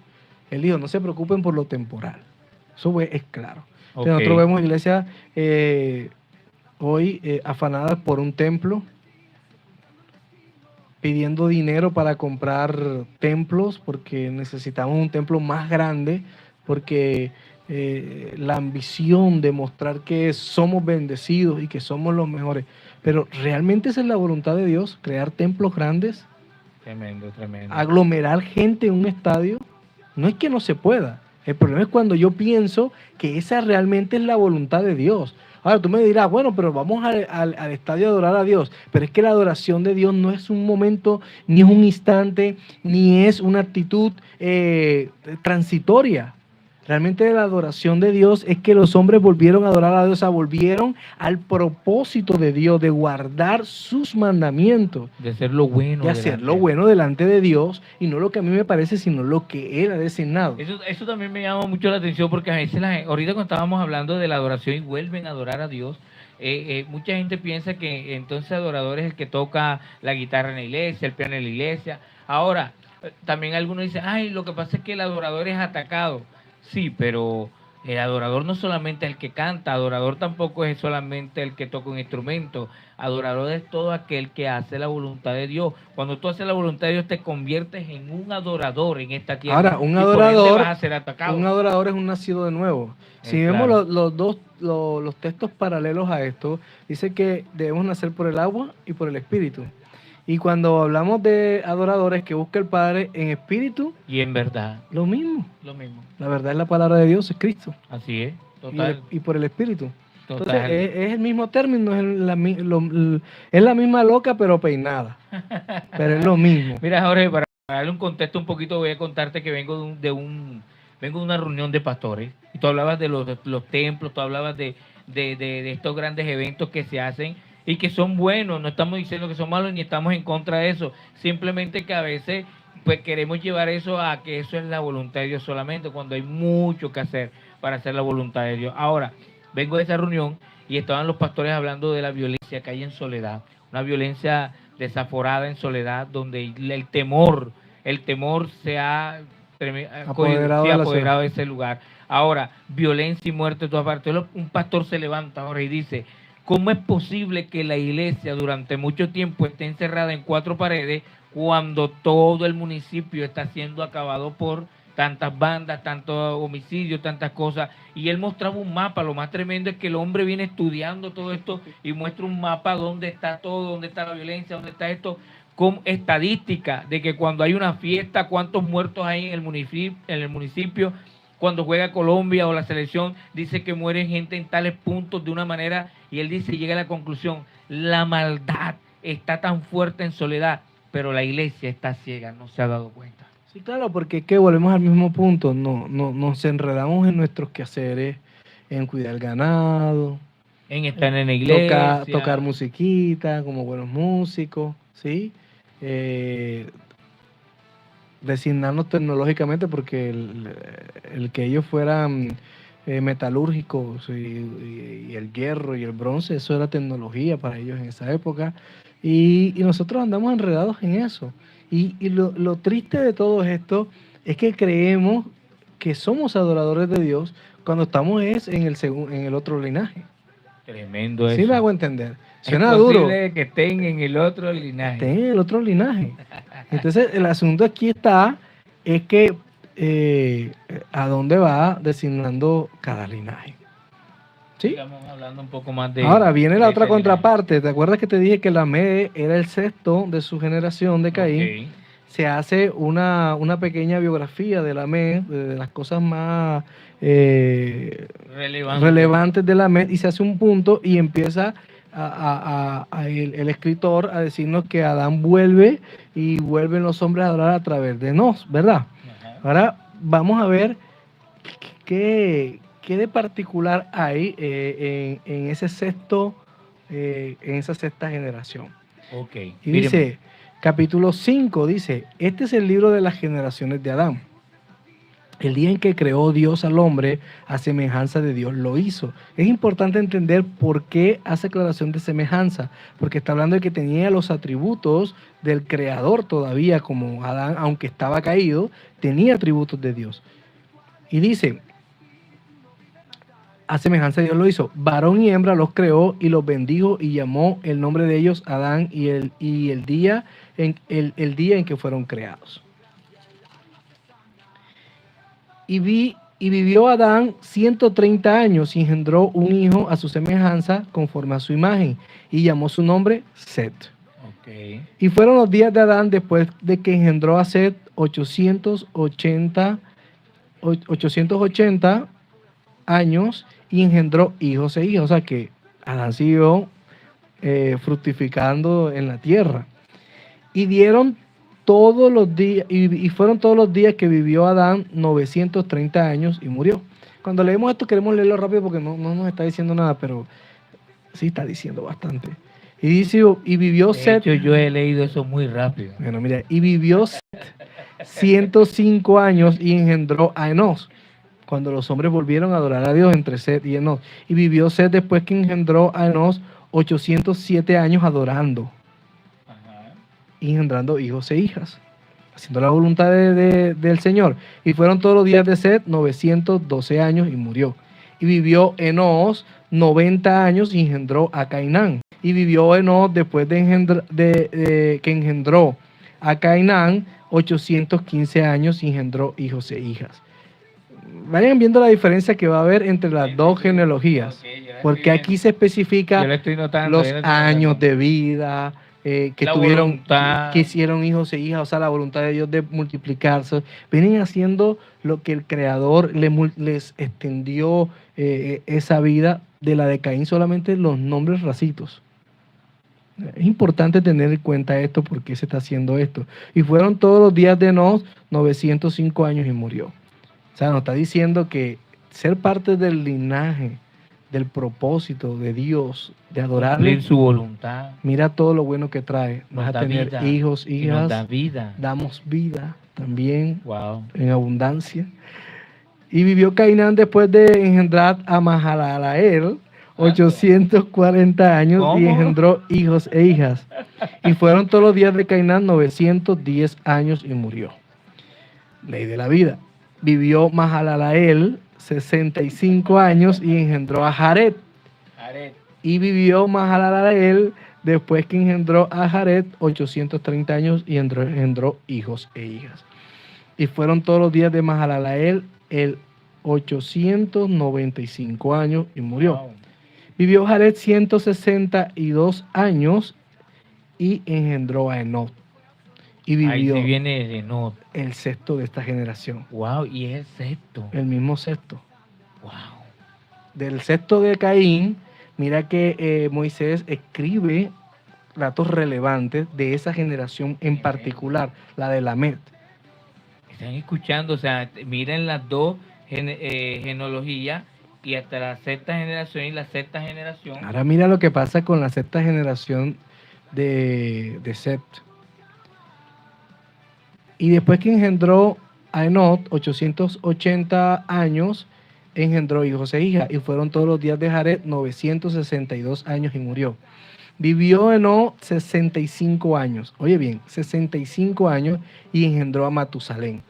Él dijo, no se preocupen por lo temporal. Eso es claro. Okay. Nosotros vemos iglesias hoy afanadas por un templo, pidiendo dinero para comprar templos, porque necesitamos un templo más grande, porque la ambición de mostrar que somos bendecidos y que somos los mejores. Pero realmente esa es la voluntad de Dios, crear templos grandes, Tremendo, tremendo. aglomerar gente en un estadio. No es que no se pueda. El problema es cuando yo pienso que esa realmente es la voluntad de Dios. Ahora tú me dirás, bueno, pero vamos al estadio a adorar a Dios. Pero es que la adoración de Dios no es un momento, ni es un instante, ni es una actitud transitoria. Realmente la adoración de Dios es que los hombres volvieron a adorar a Dios, o sea, volvieron al propósito de Dios, de guardar sus mandamientos, De hacer lo bueno. de hacer delante lo de- bueno delante de Dios, y no lo que a mí me parece, sino lo que Él ha designado. Eso también me llama mucho la atención porque a veces, ahorita cuando estábamos hablando de la adoración y vuelven a adorar a Dios, mucha gente piensa que entonces adorador es el que toca la guitarra en la iglesia, el piano en la iglesia. Ahora, también algunos dicen, ay, lo que pasa es que el adorador es atacado. Sí, pero el adorador no solamente es el que canta, adorador tampoco es solamente el que toca un instrumento, adorador es todo aquel que hace la voluntad de Dios. Cuando tú haces la voluntad de Dios te conviertes en un adorador en esta tierra. Ahora, un y por ende adorador, vas a ser atacado. un adorador es un nacido de nuevo. Si Claro. vemos los textos paralelos a esto, dice que debemos nacer por el agua y por el espíritu. Y cuando hablamos de adoradores que busca el Padre en espíritu, Y en verdad, lo mismo. lo mismo. La verdad es la palabra de Dios, es Cristo. Así es, Y, total. y por el espíritu. Entonces Total. es el mismo término, es la misma loca pero peinada. Pero es lo mismo. Mira, Jorge, para darle un contexto un poquito, voy a contarte que vengo vengo de una reunión de pastores. Y tú hablabas de los templos, tú hablabas de estos grandes eventos que se hacen y que son buenos. No estamos diciendo que son malos ni estamos en contra de eso. Simplemente que a veces pues queremos llevar eso a que eso es la voluntad de Dios solamente, cuando hay mucho que hacer para hacer la voluntad de Dios. Ahora, vengo de esa reunión y estaban los pastores hablando de la violencia que hay en Soledad, una violencia desaforada en Soledad, donde el temor se ha Apoderado sí, de la apoderado de ese lugar. Ahora, violencia y muerte de todas partes. Un pastor se levanta ahora y dice, ¿cómo es posible que la iglesia durante mucho tiempo esté encerrada en cuatro paredes cuando todo el municipio está siendo acabado por tantas bandas, tantos homicidios, tantas cosas? Y él mostraba un mapa. Lo más tremendo es que el hombre viene estudiando todo esto y muestra un mapa donde está todo, donde está la violencia, donde está esto, con estadística de que cuando hay una fiesta, cuántos muertos hay en el municipio, cuando juega Colombia o la selección, dice que muere gente en tales puntos de una manera, y él dice, llega a la conclusión, la maldad está tan fuerte en Soledad, pero la iglesia está ciega, no se ha dado cuenta. Sí, claro, porque es que volvemos al mismo punto, nos enredamos en nuestros quehaceres, en cuidar el ganado, En estar en la iglesia. tocar musiquita como buenos músicos, ¿sí? Designarnos tecnológicamente porque el que ellos fueran metalúrgicos y el hierro y el bronce, eso era tecnología para ellos en esa época. Y nosotros andamos enredados en eso. Y lo triste de todo esto es que creemos que somos adoradores de Dios cuando estamos en el otro linaje. Tremendo eso. ¿Sí me hago entender? Es Suena duro. posible que estén en el otro linaje. Estén en el otro linaje. Entonces, el asunto aquí es que a dónde va designando cada linaje. ¿Sí? Sigamos hablando un poco más de... Ahora viene la de otra ese linaje. contraparte. ¿Te acuerdas que te dije que Lamé era el sexto de su generación de Caín? Ok. Se hace una pequeña biografía de Lamé, de las cosas más Relevante. relevantes de Lamé, y se hace un punto y empieza el escritor a decirnos que Adán vuelve y vuelven los hombres a adorar a través de Nos, ¿verdad? Ajá. Ahora vamos a ver qué de particular hay en ese sexto, en esa sexta generación. Ok. Y dice, capítulo 5, dice, este es el libro de las generaciones de Adán. El día en que creó Dios al hombre, a semejanza de Dios lo hizo. Es importante entender por qué hace aclaración de semejanza, porque está hablando de que tenía los atributos del creador todavía, como Adán, aunque estaba caído, tenía atributos de Dios. Y dice, a semejanza de Dios lo hizo. Varón y hembra los creó y los bendijo y llamó el nombre de ellos Adán y el día en que fueron creados. Y vi Y vivió Adán 130 años y engendró un hijo a su semejanza conforme a su imagen y llamó su nombre Set. Ok. Y fueron los días de Adán después de que engendró a Set 880 años y engendró hijos e hijas. O sea que Adán siguió fructificando en la tierra. Y dieron todos los días, y fueron todos los días que vivió Adán 930 años y murió. Cuando leemos esto queremos leerlo rápido porque no nos está diciendo nada, pero sí está diciendo bastante. Y dice, y vivió De Set. hecho, yo he leído eso muy rápido. Bueno, mira, y vivió Set 105 años y engendró a Enos. Cuando los hombres volvieron a adorar a Dios entre Set y Enos. Y vivió Set después que engendró a Enos 807 años adorando Ajá. y engendrando hijos e hijas, haciendo la voluntad del Señor. Y fueron todos los días de Set 912 años y murió. Y vivió Enos 90 años y engendró a Cainán. Y vivió Enos después que engendró a Cainán 815 años y engendró hijos e hijas. Vayan viendo la diferencia que va a haber entre las dos genealogías, Ok, yo la porque estoy aquí se especifica Yo lo estoy notando. los yo lo estoy años notando. de vida, que La tuvieron, voluntad. que hicieron hijos e hijas, o sea, la voluntad de Dios de multiplicarse. Vienen haciendo lo que el Creador les extendió esa vida. De la de Caín solamente los nombres racitos. Es importante tener en cuenta esto, porque se está haciendo esto. Y fueron todos los días de Enos 905 años y murió. O sea, nos está diciendo que ser parte del linaje, del propósito de Dios, de adorarle, Cumplir su voluntad. mira todo lo bueno que trae. Nos Vas a da tener vida, hijos, y nos da hijas, vida. damos vida también Wow. en abundancia. Y vivió Cainán después de engendrar a Mahalalael 840 años y ¿Cómo? engendró hijos e hijas. Y fueron todos los días de Cainán 910 años y murió. Ley de la vida. Vivió Mahalalael 65 años y engendró a Jared. Y vivió Mahalalael después que engendró a Jared 830 años y engendró hijos e hijas. Y fueron todos los días de Mahalalael el 895 años y murió. Wow. Vivió Jared 162 años y engendró a Enoc. Y Ahí vivió sí viene de no. el sexto de esta generación. Wow, y es el sexto. El mismo sexto. Wow. Del sexto de Caín, mira que Moisés escribe datos relevantes de esa generación en particular, la de Lamed. Están escuchando, o sea, miren las dos genealogías y hasta la sexta generación y la sexta generación. Ahora mira lo que pasa con la sexta generación de Set. Y después que engendró a Enoc, 880 años, engendró hijos e hijas. Y fueron todos los días de Jared 962 años y murió. Vivió Enoc 65 años. Oye bien, 65 años y engendró a Matusalén.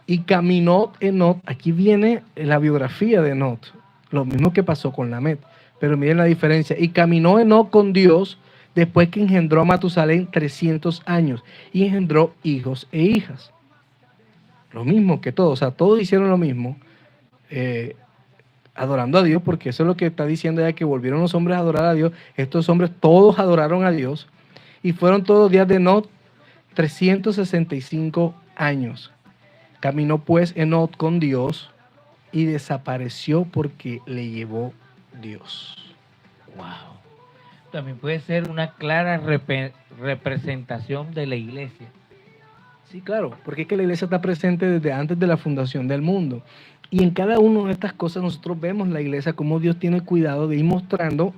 Y caminó Enoc, aquí viene la biografía de Enoc, lo mismo que pasó con Lamed, pero miren la diferencia. Y caminó Enoc con Dios después que engendró a Matusalén 300 años y engendró hijos e hijas. Lo mismo que todos, o sea, todos hicieron lo mismo, adorando a Dios, porque eso es lo que está diciendo ya, que volvieron los hombres a adorar a Dios. Estos hombres todos adoraron a Dios y fueron todos los días de Enoc 365 años. Caminó pues Enoc con Dios y desapareció porque le llevó Dios. Wow. También puede ser una clara representación de la iglesia. Sí, claro, porque es que la iglesia está presente desde antes de la fundación del mundo. Y en cada una de estas cosas nosotros vemos la iglesia, como Dios tiene cuidado de ir mostrando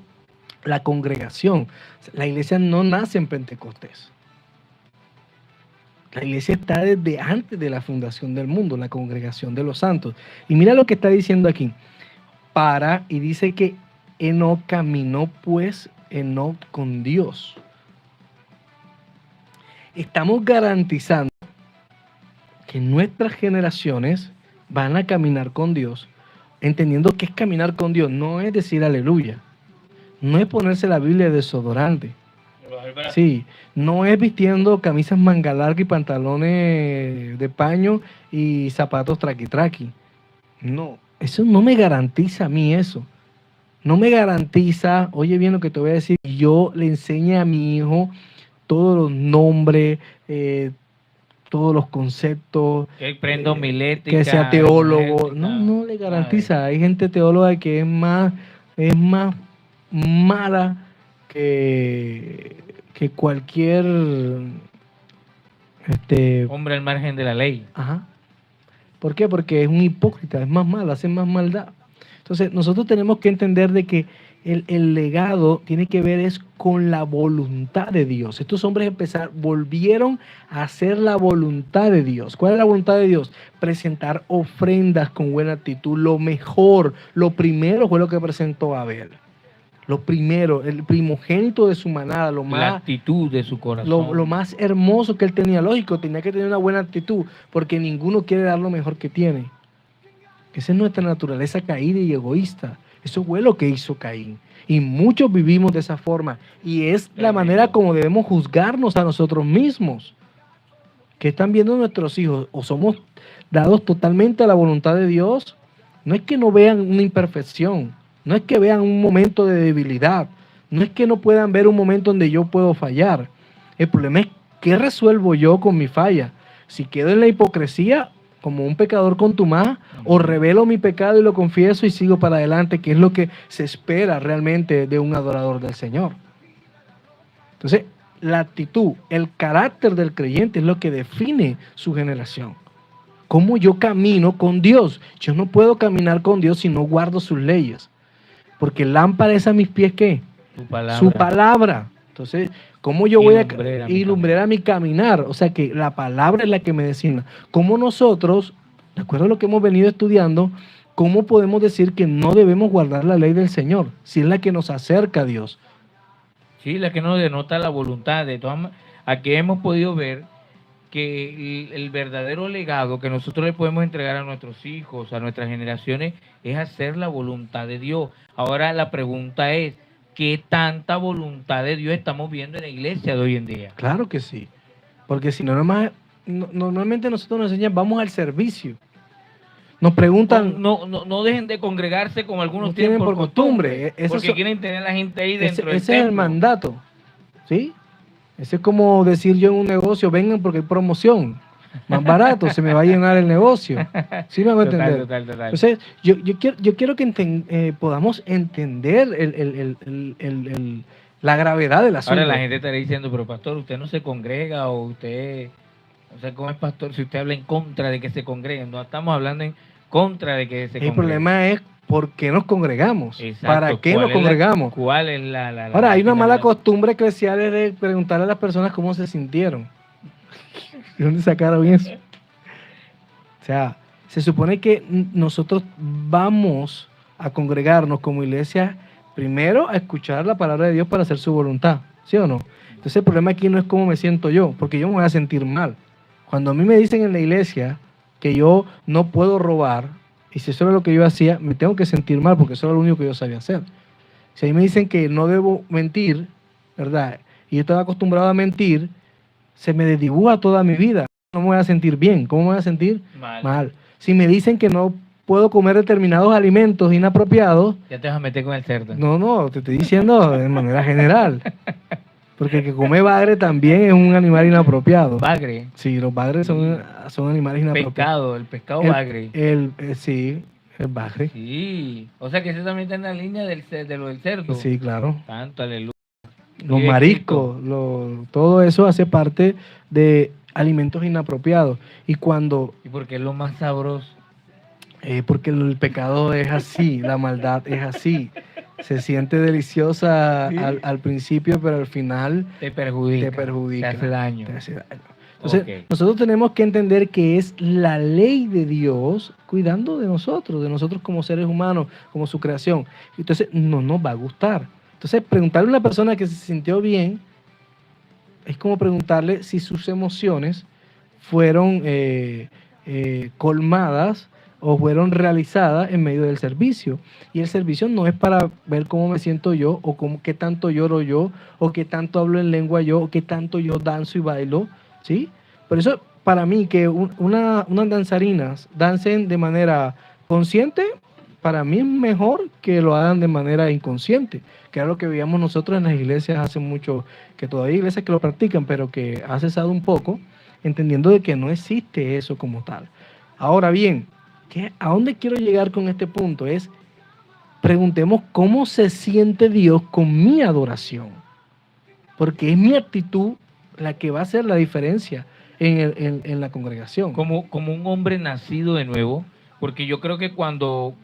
la congregación. La iglesia no nace en Pentecostés. La iglesia está desde antes de la fundación del mundo, la congregación de los santos. Y mira lo que está diciendo aquí. Y dice que Enoc caminó pues Enoc con Dios. Estamos garantizando que nuestras generaciones van a caminar con Dios, entendiendo que es caminar con Dios, no es decir aleluya, no es ponerse la Biblia de desodorante. Sí, no es vistiendo camisas manga larga y pantalones de paño y zapatos traqui. No, eso no me garantiza a mí eso. No me garantiza, oye bien lo que te voy a decir, yo le enseñe a mi hijo todos los nombres, todos los conceptos, Que prenda que sea homilética, teólogo. No, hermenéutica. no le Ay, garantiza. Hay gente teóloga que es más mala que cualquier, hombre al margen de la ley. ajá. ¿Por qué? Porque es un hipócrita, es más malo, hace más maldad. Entonces, nosotros tenemos que entender de que el legado tiene que ver es con la voluntad de Dios. Estos hombres volvieron a hacer la voluntad de Dios. ¿Cuál es la voluntad de Dios? Presentar ofrendas con buena actitud. Lo mejor, lo primero fue lo que presentó Abel. Lo primero, el primogénito de su manada, La más actitud de su corazón. lo más hermoso que él tenía. Lógico, tenía que tener una buena actitud, porque ninguno quiere dar lo mejor que tiene. Esa es nuestra naturaleza caída y egoísta. Eso fue lo que hizo Caín. Y muchos vivimos de esa forma. Y es la manera como debemos juzgarnos a nosotros mismos. ¿Qué están viendo nuestros hijos? ¿O somos dados totalmente a la voluntad de Dios? No es que no vean una imperfección. No es que vean un momento de debilidad. No es que no puedan ver un momento donde yo puedo fallar. El problema es qué resuelvo yo con mi falla. Si quedo en la hipocresía como un pecador contumaz, o revelo mi pecado y lo confieso y sigo para adelante, que es lo que se espera realmente de un adorador del Señor. Entonces, la actitud, el carácter del creyente es lo que define su generación. ¿Cómo yo camino con Dios? Yo no puedo caminar con Dios si no guardo sus leyes. Porque lámpara es a mis pies, ¿qué? Su palabra. Su palabra. Entonces, ¿cómo yo voy a lumbrera mi caminar? O sea que la palabra es la que me designa. ¿Cómo nosotros, de acuerdo a lo que hemos venido estudiando, cómo podemos decir que no debemos guardar la ley del Señor, si es la que nos acerca a Dios? Sí, la que nos denota la voluntad. Aquí hemos podido ver que el verdadero legado que nosotros le podemos entregar a nuestros hijos, a nuestras generaciones, es hacer la voluntad de Dios. Ahora la pregunta es, ¿qué tanta voluntad de Dios estamos viendo en la iglesia de hoy en día? Claro que sí, porque si no, normalmente nosotros nos enseñan, vamos al servicio. Nos preguntan... No dejen de congregarse como algunos no tienen por costumbre. Porque quieren tener a la gente ahí dentro del ese es el mandato, ¿sí? Ese es como decir yo en un negocio, vengan porque hay promoción, más barato, se me va a llenar el negocio. ¿Sí me hago entender? Total. Entonces, yo quiero que podamos entender la gravedad del asunto. Ahora la gente estará diciendo, pero pastor, usted no se congrega o usted, o sea, ¿cómo es pastor si usted habla en contra de que se congreguen? No estamos hablando en contra de que se congreguen. El problema es por qué nos congregamos. Exacto. ¿Para qué nos congregamos? ¿Cuál es la Ahora, hay una mala costumbre eclesial de preguntarle a las personas cómo se sintieron. ¿De dónde sacaron eso? O sea, se supone que nosotros vamos a congregarnos como iglesia primero a escuchar la palabra de Dios para hacer su voluntad, ¿sí o no? Entonces el problema aquí no es cómo me siento yo, porque yo me voy a sentir mal. Cuando a mí me dicen en la iglesia que yo no puedo robar, y si eso era lo que yo hacía, me tengo que sentir mal, porque eso era lo único que yo sabía hacer. Si a mí me dicen que no debo mentir, ¿verdad? Y yo estaba acostumbrado a mentir, se me desdibuja toda mi vida. No me voy a sentir bien. ¿Cómo me voy a sentir? Mal. Si me dicen que no puedo comer determinados alimentos inapropiados... Ya te vas a meter con el cerdo. No, te estoy diciendo de manera general. Porque el que come bagre también es un animal inapropiado. ¿Bagre? Sí, los bagres son animales inapropiados. El pescado bagre. Sí, el bagre. Sí, o sea que ese también está en la línea de lo del cerdo. Sí, claro. Tanto, aleluya. Los mariscos, todo eso hace parte de alimentos inapropiados. ¿Y porque es lo más sabroso? Porque el pecado es así, la maldad es así. Se siente deliciosa al principio, pero al final te perjudica. Te hace daño. Entonces, nosotros tenemos que entender que es la ley de Dios cuidando de nosotros como seres humanos, como su creación. Entonces, no nos va a gustar. Entonces, preguntarle a una persona que se sintió bien es como preguntarle si sus emociones fueron colmadas o fueron realizadas en medio del servicio. Y el servicio no es para ver cómo me siento yo, o qué tanto lloro yo, o qué tanto hablo en lengua yo, o qué tanto yo danzo y bailo, ¿sí? Por eso, para mí, que unas danzarinas dancen de manera consciente, para mí es mejor que lo hagan de manera inconsciente, que era lo que veíamos nosotros en las iglesias hace mucho, que todavía hay iglesias que lo practican, pero que ha cesado un poco, entendiendo de que no existe eso como tal. Ahora bien, ¿a dónde quiero llegar con este punto? Es, preguntemos cómo se siente Dios con mi adoración, porque es mi actitud la que va a hacer la diferencia en la congregación. Como un hombre nacido de nuevo, porque yo creo que cuando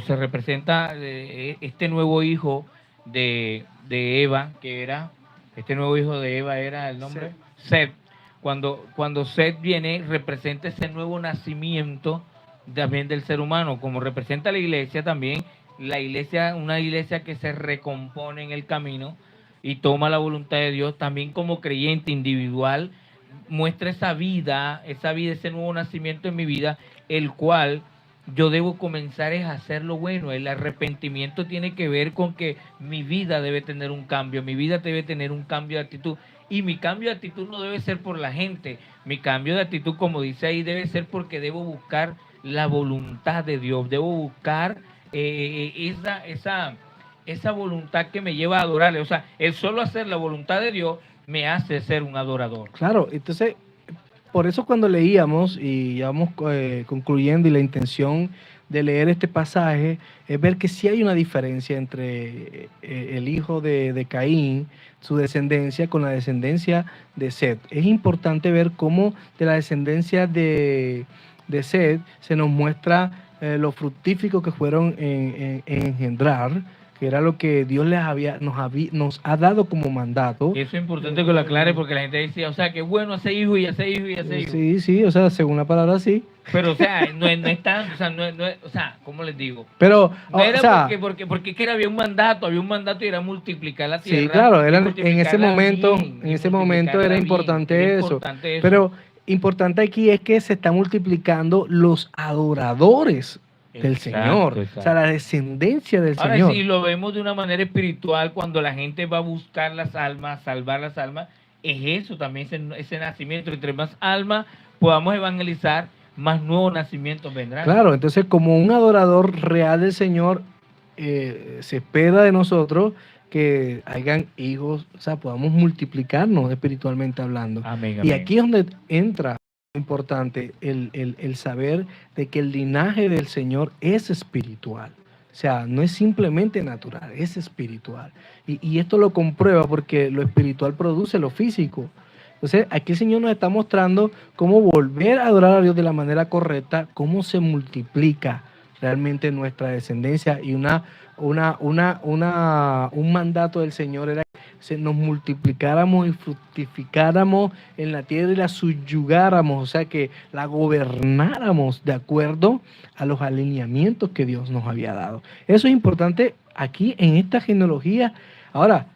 se representa este nuevo hijo de Eva, este nuevo hijo de Eva era el nombre, Seth. Cuando Seth viene, representa ese nuevo nacimiento también del ser humano, como representa la iglesia también, una iglesia que se recompone en el camino y toma la voluntad de Dios, también como creyente individual, muestra esa vida, ese nuevo nacimiento en mi vida, el cual yo debo comenzar es a hacer lo bueno. El arrepentimiento tiene que ver con que mi vida debe tener un cambio, mi vida debe tener un cambio de actitud. Y mi cambio de actitud no debe ser por la gente, mi cambio de actitud, como dice ahí, debe ser porque debo buscar la voluntad de Dios, debo buscar esa voluntad que me lleva a adorarle. O sea, el solo hacer la voluntad de Dios me hace ser un adorador. Claro, entonces, por eso cuando leíamos, y ya vamos concluyendo, y la intención de leer este pasaje es ver que sí hay una diferencia entre el hijo de Caín, su descendencia, con la descendencia de Seth. Es importante ver cómo de la descendencia de Seth se nos muestra lo fructífico que fueron en engendrar, que era lo que Dios nos ha dado como mandato. Eso es importante que lo aclare, porque la gente decía, o sea, que bueno hacer hijo y hacer hijo y hacer hijo. Sí, o sea, según la palabra sí. Pero, o sea, no es tan, o sea, o sea, ¿cómo les digo? Pero, no era, o sea, porque que había un mandato y era multiplicar la tierra. Sí, claro, en ese momento era importante eso. Pero importante aquí es que se están multiplicando los adoradores del Señor, exacto. O sea, la descendencia del Ahora, Señor. Si lo vemos de una manera espiritual, cuando la gente va a buscar las almas, salvar las almas, es eso también, ese nacimiento. Entre más almas podamos evangelizar, más nuevos nacimientos vendrán. Claro, entonces como un adorador real del Señor, se espera de nosotros que hayan hijos, o sea, podamos multiplicarnos espiritualmente hablando. Amén, y aquí es donde entra importante el saber de que el linaje del Señor es espiritual. O sea, no es simplemente natural, es espiritual. Y esto lo comprueba porque lo espiritual produce lo físico. Entonces, aquí el Señor nos está mostrando cómo volver a adorar a Dios de la manera correcta, cómo se multiplica realmente nuestra descendencia. Y un mandato del Señor era que nos multiplicáramos y fructificáramos en la tierra y la subyugáramos, o sea, que la gobernáramos de acuerdo a los alineamientos que Dios nos había dado. Eso es importante aquí en esta genealogía. Ahora,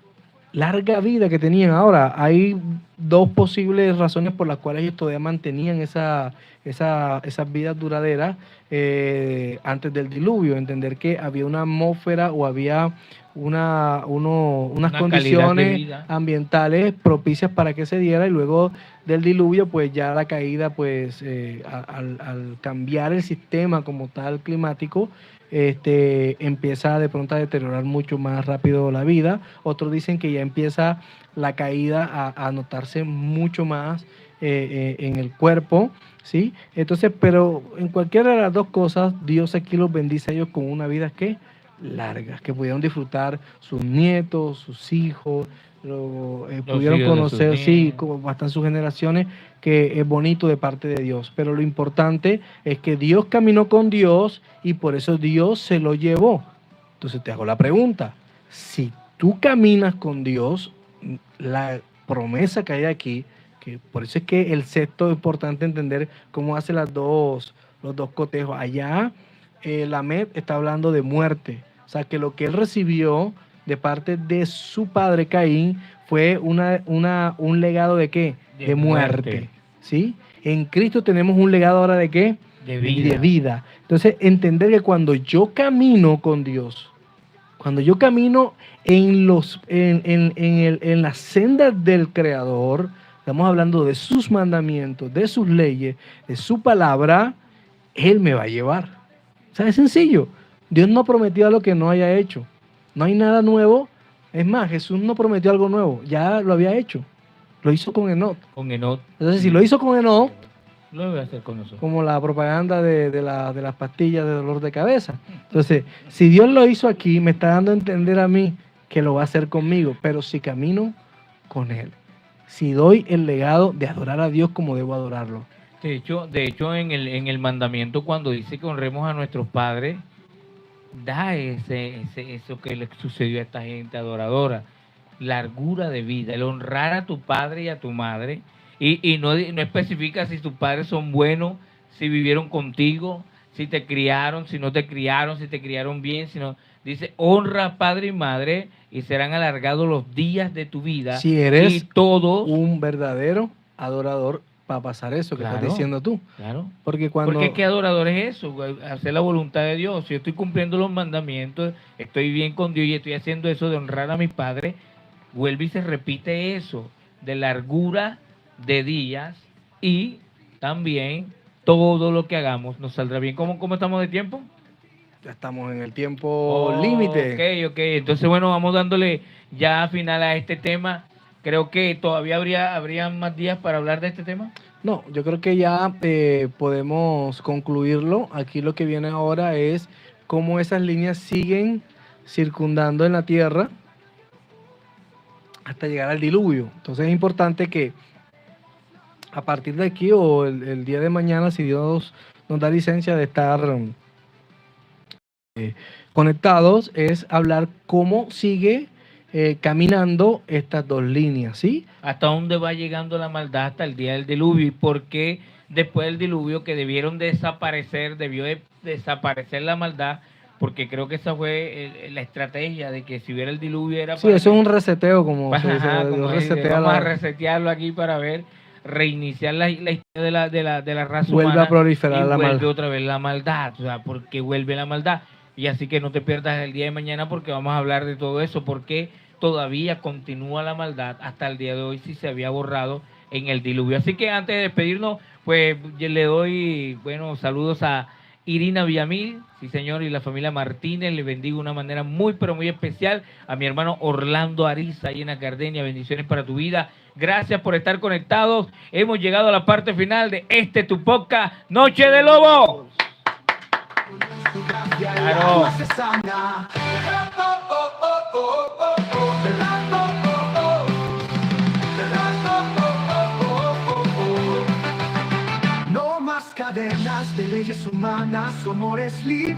larga vida que tenían. Ahora, hay dos posibles razones por las cuales ellos todavía mantenían esas vidas duraderas antes del diluvio. Entender que había una atmósfera o había unas condiciones ambientales propicias para que se diera, y luego del diluvio, pues ya la caída, pues al cambiar el sistema como tal climático, empieza de pronto a deteriorar mucho más rápido la vida. Otros dicen que ya empieza la caída a notarse mucho más en el cuerpo, ¿sí? Entonces, pero en cualquiera de las dos cosas, Dios aquí los bendice a ellos con una vida que larga, que pudieron disfrutar sus nietos, sus hijos, pudieron conocer, sí, como bastan sus generaciones, que es bonito de parte de Dios. Pero lo importante es que Dios caminó con Dios y por eso Dios se lo llevó. Entonces te hago la pregunta: si tú caminas con Dios, la promesa que hay aquí, que por eso es que el sexto es importante entender cómo hace los dos cotejos. Allá Lamed está hablando de muerte, o sea, que lo que él recibió de parte de su padre Caín fue un legado de ¿qué? De muerte. ¿Sí? En Cristo tenemos un legado ahora de ¿qué? De vida. Entonces, entender que cuando yo camino con Dios, cuando yo camino en las sendas del Creador, estamos hablando de sus mandamientos, de sus leyes, de su palabra, Él me va a llevar. O sea, es sencillo. Dios no prometió algo que no haya hecho. No hay nada nuevo. Es más, Jesús no prometió algo nuevo. Ya lo había hecho. Lo hizo con Enoch. Con Enoch. Entonces, si lo hizo con Enoch, Lo voy a hacer con nosotros. como la propaganda de las pastillas de dolor de cabeza. Entonces, si Dios lo hizo aquí, me está dando a entender a mí que lo va a hacer conmigo, pero si camino con Él. Si doy el legado de adorar a Dios como debo adorarlo. De hecho en el mandamiento, cuando dice que honremos a nuestros padres, da eso que le sucedió a esta gente adoradora, largura de vida, el honrar a tu padre y a tu madre, y no especifica si tus padres son buenos, si vivieron contigo, si te criaron, si no te criaron, si te criaron bien, sino dice honra a padre y madre y serán alargados los días de tu vida. Si eres y todos un verdadero adorador, va a pasar eso que Claro. estás diciendo tú. Claro. Porque cuando... Porque qué adorador es eso, güey, hacer la voluntad de Dios. Si yo estoy cumpliendo los mandamientos, estoy bien con Dios y estoy haciendo eso de honrar a mi padre, vuelve y se repite eso, de largura de días y también todo lo que hagamos nos saldrá bien. ¿Cómo estamos de tiempo? Ya estamos en el tiempo límite. Ok. Entonces, bueno, vamos dándole ya final a este tema. Creo que todavía habría más días para hablar de este tema. No, yo creo que ya podemos concluirlo. Aquí lo que viene ahora es cómo esas líneas siguen circundando en la Tierra hasta llegar al diluvio. Entonces es importante que a partir de aquí o el día de mañana, si Dios nos da licencia de estar conectados, es hablar cómo sigue caminando estas dos líneas, ¿sí? ¿Hasta dónde va llegando la maldad hasta el día del diluvio? ¿Y por qué después del diluvio que debieron desaparecer, debió de desaparecer la maldad? Porque creo que esa fue la estrategia de que si hubiera el diluvio era Sí, eso es un reseteo, como se dice. Ajá, Dios como dice, resetea vamos a la- resetearlo aquí para ver, reiniciar la historia de la raza Vuelve humana a proliferar y la vuelve maldad. otra vez la maldad, o sea, porque vuelve la maldad. Y así que no te pierdas el día de mañana porque vamos a hablar de todo eso, porque todavía continúa la maldad hasta el día de hoy si se había borrado en el diluvio. Así que antes de despedirnos, pues yo le doy, bueno, saludos a Irina Villamil, sí señor, y la familia Martínez, le bendigo de una manera muy, pero muy especial, a mi hermano Orlando Ariza, ahí en la Gardenia, bendiciones para tu vida, gracias por estar conectados, hemos llegado a la parte final de este tu podcast, Noche de Lobo. Claro. No más cadenas de leyes humanas, su amor es libre.